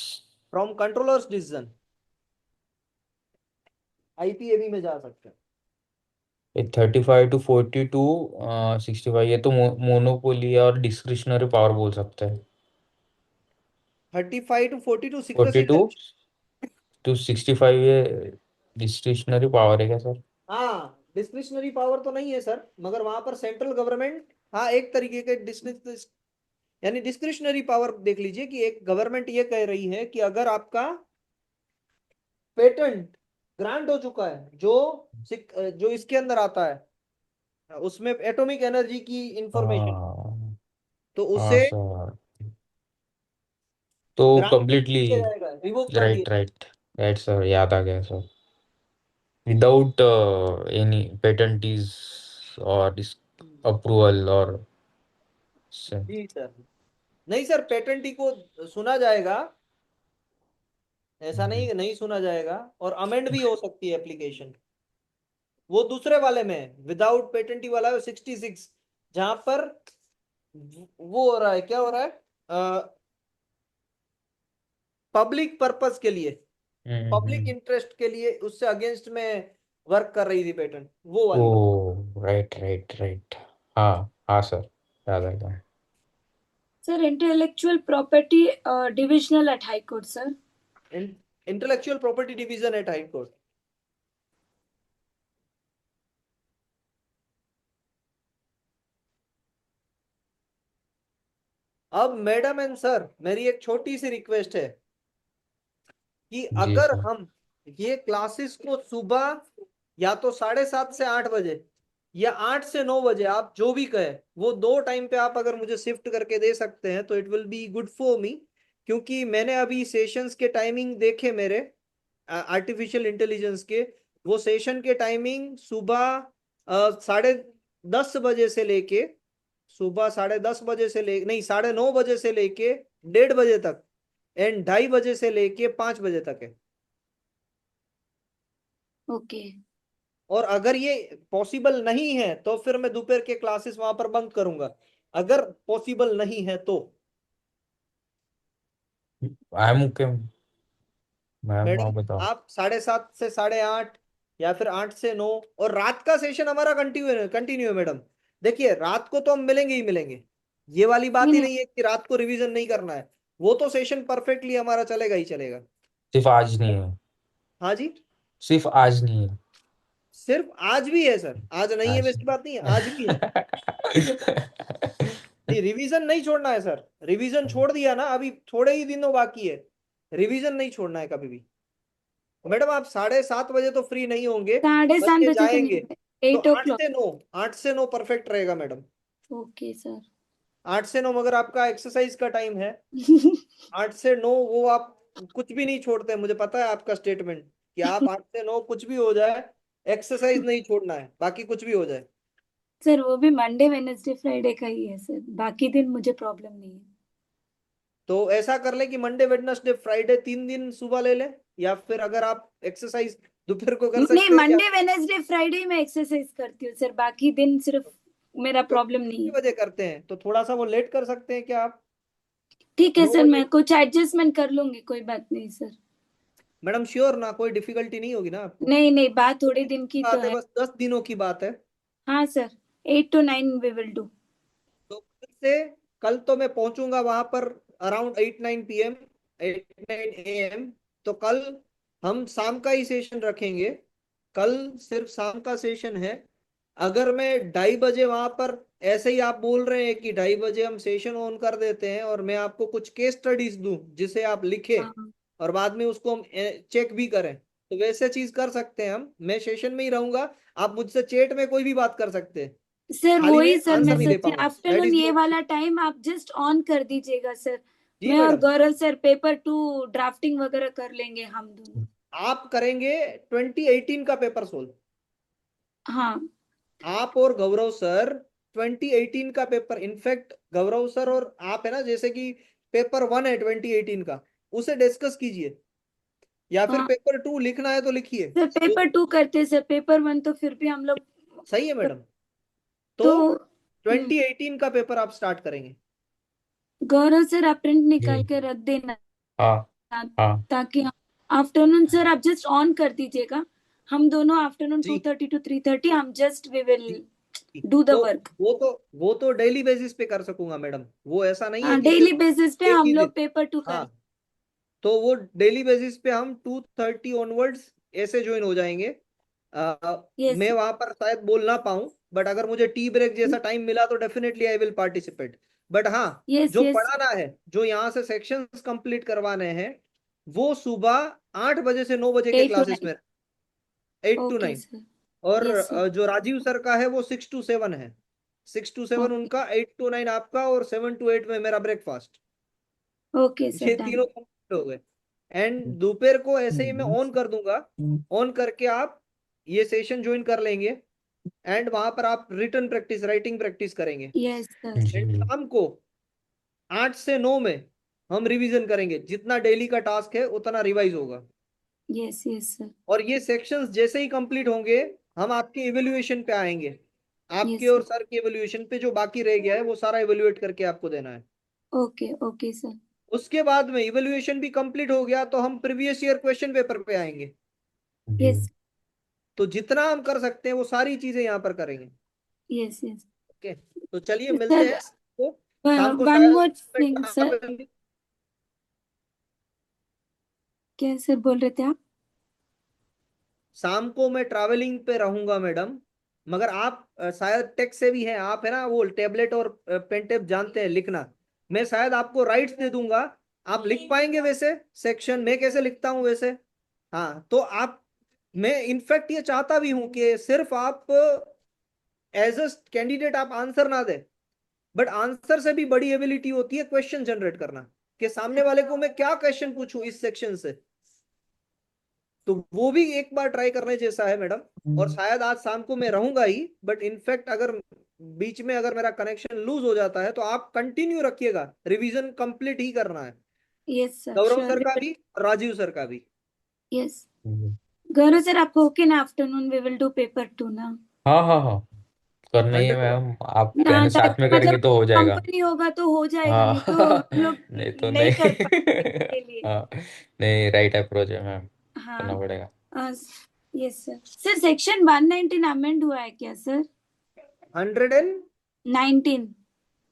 from controller's decision IPAB में जा सकते हैं। ये 35 to 40 to 65 ये तो मोनोपोली और डिस्क्रिशनरी पावर बोल सकते हैं। 35 to 42 42 सिक्योर। to 65 ये डिस्क्रिशनरी पावर है क्या सर? हाँ, डिस्क्रिशनरी पावर तो नहीं है सर, मगर वहां पर सेंट्रल गवर्नमेंट, हाँ, एक तरीके के यानी डिस्क्रिशनरी पावर देख लीजिए कि एक गवर्नमेंट ये कह रही है कि अगर आपका पेटेंट ग्रांट हो चुका है, जो इसके अंदर आता है, उसमें एटॉमिक एनर्जी की इंफॉर्मेशन, हाँ तो हाँ उसे सर, तो ग्रांट नहीं कम्प्लीटली किया जाएगा, रिवोक कर दिया। राइट राइट राइट सर, याद आ गया sir. Without any patent is और अप्रूवल और जी सर, नहीं सर, पेटेंटी को सुना जाएगा, ऐसा नहीं नहीं सुना जाएगा, और अमेंड भी हो सकती है एप्लीकेशन। वो दूसरे वाले में विदाउट पेटेंटी वाला है 66, जहां पर वो हो रहा है, क्या हो रहा है, पब्लिक पर्पस के लिए, पब्लिक इंटरेस्ट के लिए उससे अगेंस्ट में वर्क कर रही थी पेटेंट, वो वाली बात। ओ राइट राइट राइट, हाँ हाँ सर, याद आ गया। Sir intellectual property divisional eight high court sir. Intellectual property division eight high court. अब मैडम एंड सर, मेरी एक छोटी सी रिक्वेस्ट है कि जी अगर सर। हम ये क्लासेस को सुबह या तो 7:30 से 8 बजे या 8 से 9 बजे, आप जो भी कहे, वो दो टाइम पे आप अगर मुझे शिफ्ट करके दे सकते हैं तो it will be good for me. क्योंकि मैंने अभी सेशंस के टाइमिंग देखे मेरे आर्टिफिशियल इंटेलिजेंस के, वो सेशन के टाइमिंग सुबह 10:30 बजे से लेके, सुबह 10:30 बजे से ले नहीं 9:30 बजे से लेके 1:30 बजे तक, एंड 2:30 बजे से लेके 5 बजे तक है। ओके और अगर ये पॉसिबल नहीं है तो फिर मैं दोपहर के क्लासेस वहां पर बंक करूंगा, अगर पॉसिबल नहीं है तो। आई एम ओके मैम, आप मैडम, बताओ। आप 7:30 से 8:30 या फिर 8 से 9, और रात का सेशन हमारा कंटिन्यू कंटिन्यू है मैडम। देखिए, रात को तो हम मिलेंगे ही मिलेंगे, ये वाली बात नहीं ही नहीं नहीं है कि रात को रिवीजन नहीं करना है, वो तो सेशन परफेक्टली हमारा चलेगा ही चलेगा। सिर्फ आज नहीं है, हाँ जी, सिर्फ आज नहीं है। सिर्फ आज भी है सर, आज नहीं है आज वैसी बात नहीं है, आज भी है। नहीं, रिवीजन नहीं छोड़ना है सर, रिवीजन छोड़ दिया ना, अभी थोड़े ही दिनों बाकी है, रिवीजन नहीं छोड़ना है कभी भी। मैडम, आप 7:30 बजे तो फ्री नहीं होंगे, 7:30 बच्चे बजे तो जाएंगे, नहीं, तो 8 o'clock। 8 से 9 परफेक्ट रहेगा मैडम। ओके सर 8 से 9 मगर आपका एक्सरसाइज का टाइम है, 8 से 9 वो आप कुछ भी नहीं छोड़ते, मुझे पता है आपका स्टेटमेंट कि आप 8 से 9 कुछ भी हो जाए, एक्सरसाइज नहीं छोड़ना है, बाकी कुछ भी हो जाए। सर वो भी मंडे वेनेसडे फ्राइडे का ही है सर, बाकी दिन मुझे प्रॉब्लम नहीं है। तो ऐसा कर ले कि मंडे वेडनेसडे फ्राइडे 3 दिन सुबह ले ले, या फिर अगर आप एक्सरसाइज दोपहर को कर नहीं, सकते हैं, या मंडे वेनेसडे फ्राइडे में एक्सरसाइज करती हूँ सर, बाकी दिन सिर्फ मेरा तो प्रॉब्लम नहीं कितने है। बजे करते हैं, तो थोड़ा सा वो लेट कर सकते हैं क्या आप? ठीक है नौ सर, बजे मैं कुछ एडजस्टमेंट कर लूंगी, कोई बात नहीं सर। मैडम, श्योर ना, कोई डिफिकल्टी नहीं होगी ना आपको? नहीं नहीं, बात थोड़े दिन की तो बात है, है। बस 10 दिनों की बात है। हाँ sir, 8 to 9 we will do. तो फिर से कल तो मैं पहुंचूंगा वहां पर अराउंड 8-9 PM, 8-9 AM। तो कल हम शाम का ही सेशन रखेंगे, कल सिर्फ शाम का सेशन है। अगर मैं 2:30 बजे वहां पर, ऐसे ही आप बोल रहे हैं कि 2:30 बजे हम सेशन ऑन कर देते हैं और मैं आपको कुछ केस स्टडीज दूं जिसे आप लिखें हाँ और बाद में उसको हम चेक भी करें, तो वैसे चीज कर सकते हैं हम, मैं सेशन में ही रहूंगा, आप मुझसे चैट में कोई भी बात कर सकते हैं, सर, खाली मैं वही सर मैं आंसर नहीं दे सोची पाऊंगा, दैट आफ्टरनून इज ये नॉट। वाला टाइम आप जस्ट ऑन कर दीजिएगा सर। जी मैं और मैडम, गौरव सर पेपर 2 ड्राफ्टिंग वगैरह कर लेंगे हम दोनों। आप करेंगे 2018 का पेपर सोल्व, हाँ आप और गौरव सर 2018 का पेपर, इनफैक्ट गौरव सर और आप है ना, जैसे कि पेपर 1 है 2018 का, उसे डिस्कस कीजिए, या फिर हाँ पेपर 2 लिखना है तो लिखिए। सर, पेपर 2 करते सर, पेपर 1 तो फिर भी हम लोग सही है मैडम। तो तो 2018 का पेपर आप स्टार्ट करेंगे। गौरव सर आप प्रिंट निकाल के रख देना, हाँ हाँ ताकि हम आफ्टरनून सर आप जस्ट ऑन कर दीजिएगा, हम दोनों आफ्टरनून जी 2:30 to 3:30 हम जस्ट वी विल जी। डू द तो वर्क। वो तो डेली बेसिस पे कर सकूंगा मैडम, वो ऐसा नहीं है हाँ, कि डेली सिर्फ बेसिस पे एक हम ही दिन। लोग पेपर 2 कर। हाँ, तो वो डेली बेसिस पे हम 2:30 ऑनवर्ड्स ऐसे ज्वाइन हो जाएंगे। यस मैं वहां पर शायद बोल ना पाऊं, बट अगर मुझे टी ब्रेक जैसा टाइम मिला तो definitely I will participate. But हाँ, यस जो यस। पढ़ाना है, जो यहाँ से सेक्शंस कंप्लीट करवाने हैं, वो सुबह 8 बजे से 9 बजे के 8 to क्लासेस 9। में, 8 to ओके 9। सर। और यस सर। जो राजीव सर का है वो 6 to 7 है। 6 to 7 ओके उनका, 8 to 9 आपका, और 7 to 8 में मेरा ब्रेकफास्ट। ओके सर, ये डन। तीनों कंप्लीट हो गए। एंड दोपहर को ऐसे ही मैं ऑन कर दूंगा, ऑन करके आप ये सेशन ज्वाइन कर लेंगे, एंड वहां पर आप रिटन प्रैक्टिस, राइटिंग प्रैक्टिस करेंगे। Yes sir. एंड जी शाम को 8 से 9 में हम रिवीजन करेंगे, जितना डेली का टास्क है उतना रिवाइज होगा। Yes yes sir. और ये सेक्शंस जैसे ही कंप्लीट होंगे, हम आपके इवेल्युएशन पे आएंगे, आपके यस और सर। सर के इवेल्युएशन पे, जो बाकी रह गया है वो सारा इवेल्युएट करके आपको देना है। Okay okay sir. उसके बाद में इवेल्युएशन भी कंप्लीट हो गया तो हम प्रीवियस ईयर क्वेश्चन पेपर पे आएंगे। जी यस तो जितना हम कर सकते हैं वो सारी चीजें यहाँ पर करेंगे। यस यस ओके, तो चलिए मिलते सर। हैं शाम को वन मोर शायद थिंग सर। क्या सर बोल रहे थे आप? शाम को मैं ट्रैवलिंग पे रहूंगा मैडम, मगर आप शायद टेक से भी हैं आप, है ना, वो टेबलेट और पेन टेप जानते हैं लिखना। मैं शायद आपको राइट्स दे दूंगा, आप लिख पाएंगे वैसे सेक्शन, मैं कैसे लिखता हूँ वैसे। हाँ, तो आप, मैं इनफैक्ट ये चाहता भी हूं कि सिर्फ आप एज अ कैंडिडेट आप आंसर ना दे, बट आंसर से भी बड़ी एबिलिटी होती है क्वेश्चन जनरेट करना, कि सामने वाले को मैं क्या क्वेश्चन पूछूं इस सेक्शन से। तो वो भी एक बार ट्राई करने जैसा है मैडम। और शायद आज शाम को मैं रहूंगा ही, बट इनफैक्ट अगर बीच में अगर मेरा कनेक्शन लूज हो जाता है तो आप कंटिन्यू रखिएगा, रिवीजन कंप्लीट ही करना है, yes sir, Gaurav sure sir we का विल। भी, राजीव सर का भी। यस गौरव सर आपको ओके ना, afternoon we will do paper 2 ना? हाँ हाँ हाँ, करना ही है 100%। मैम, आप हाँ, पहले साथ ताकि में मतलब करेंगे तो हो जाएगा। कंपनी होगा तो हो जाएगा, हाँ नहीं तो हम लोग नहीं तो नहीं कर नहीं पाएंगे इसके लिए। हाँ, नहीं, राइट अप्रोच है मैम, हाँ। करना पड़ेगा। Yes sir. Sir section 119 amend हुआ है क्या सर? 100 एंड 19।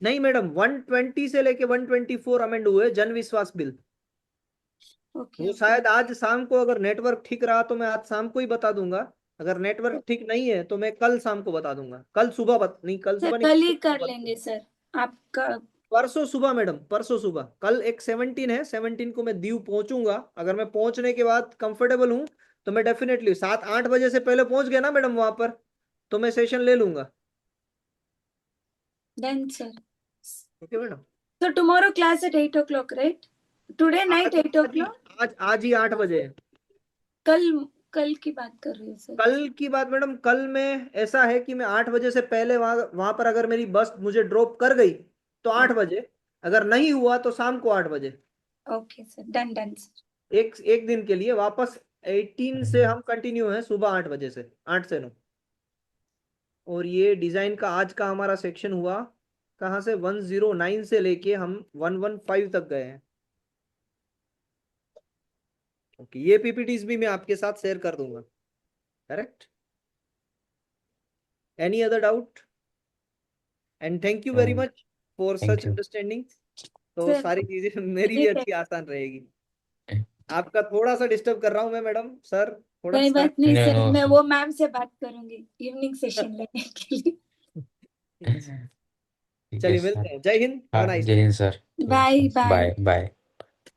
नहीं मैडम, 120 से लेके 124 अमेंड हुए जन विश्वास बिल। ओके वो ओके। शायद आज शाम को, अगर नेटवर्क ठीक रहा तो मैं आज शाम को ही बता दूंगा, अगर नेटवर्क ठीक नहीं है तो मैं कल शाम को बता दूंगा, कल सुबह नहीं, कल सर सुबह नहीं, कल ही परसों कर सुबह लेंगे सर आपका। परसों सुबह मैडम, परसों सुबह। कल एक 17 है, 17 को मैं दीव पहुंचूंगा, अगर मैं पहुंचने के बाद कंफर्टेबल हूं तो मैं डेफिनेटली 7-8 बजे से पहले पहुंच गया ना मैडम वहां पर, तो मैं सेशन ले लूंगा। Done sir. Okay madam. So tomorrow class at 8 o'clock, right? Today night आज 8 आज ही o'clock? आज ही 8 बजे है। कल कल की बात कर रही हूँ सर। कल की बात मैडम, कल में ऐसा है कि मैं 8 बजे से पहले वहां वहां पर, अगर मेरी बस मुझे ड्रॉप कर गई तो 8 बजे, अगर नहीं हुआ तो शाम को 8 बजे। Okay sir, done done sir. एक एक दिन के लिए वापस 18 से हम कंटिन्यू हैं सुबह 8 बजे से, 8 से 9। और ये डिजाइन का आज का हमारा सेक्शन हुआ कहाँ से, 109 से लेके हम 115 तक गए हैं। ओके, ये पीपीटीज भी मैं आपके साथ शेयर कर दूंगा। Correct. Any other doubt? And thank you very much for thank such you. Understanding. तो सर सारी चीजें मेरी भी ठीक है, अच्छी आसान रहेगी। आपका थोड़ा सा डिस्टर्ब कर रहा हूँ मैं मैडम, सर थोड़ा कोई सा। बात नहीं नो सर, नो मैं सर, वो मैम से बात करूंगी इवनिंग सेशन लेने के लिए। ठीक है चलिए सर। मिलते हैं, जय हिंद, हैव अ हाँ, nice Jai day. Hind sir. Bye bye. Bye bye.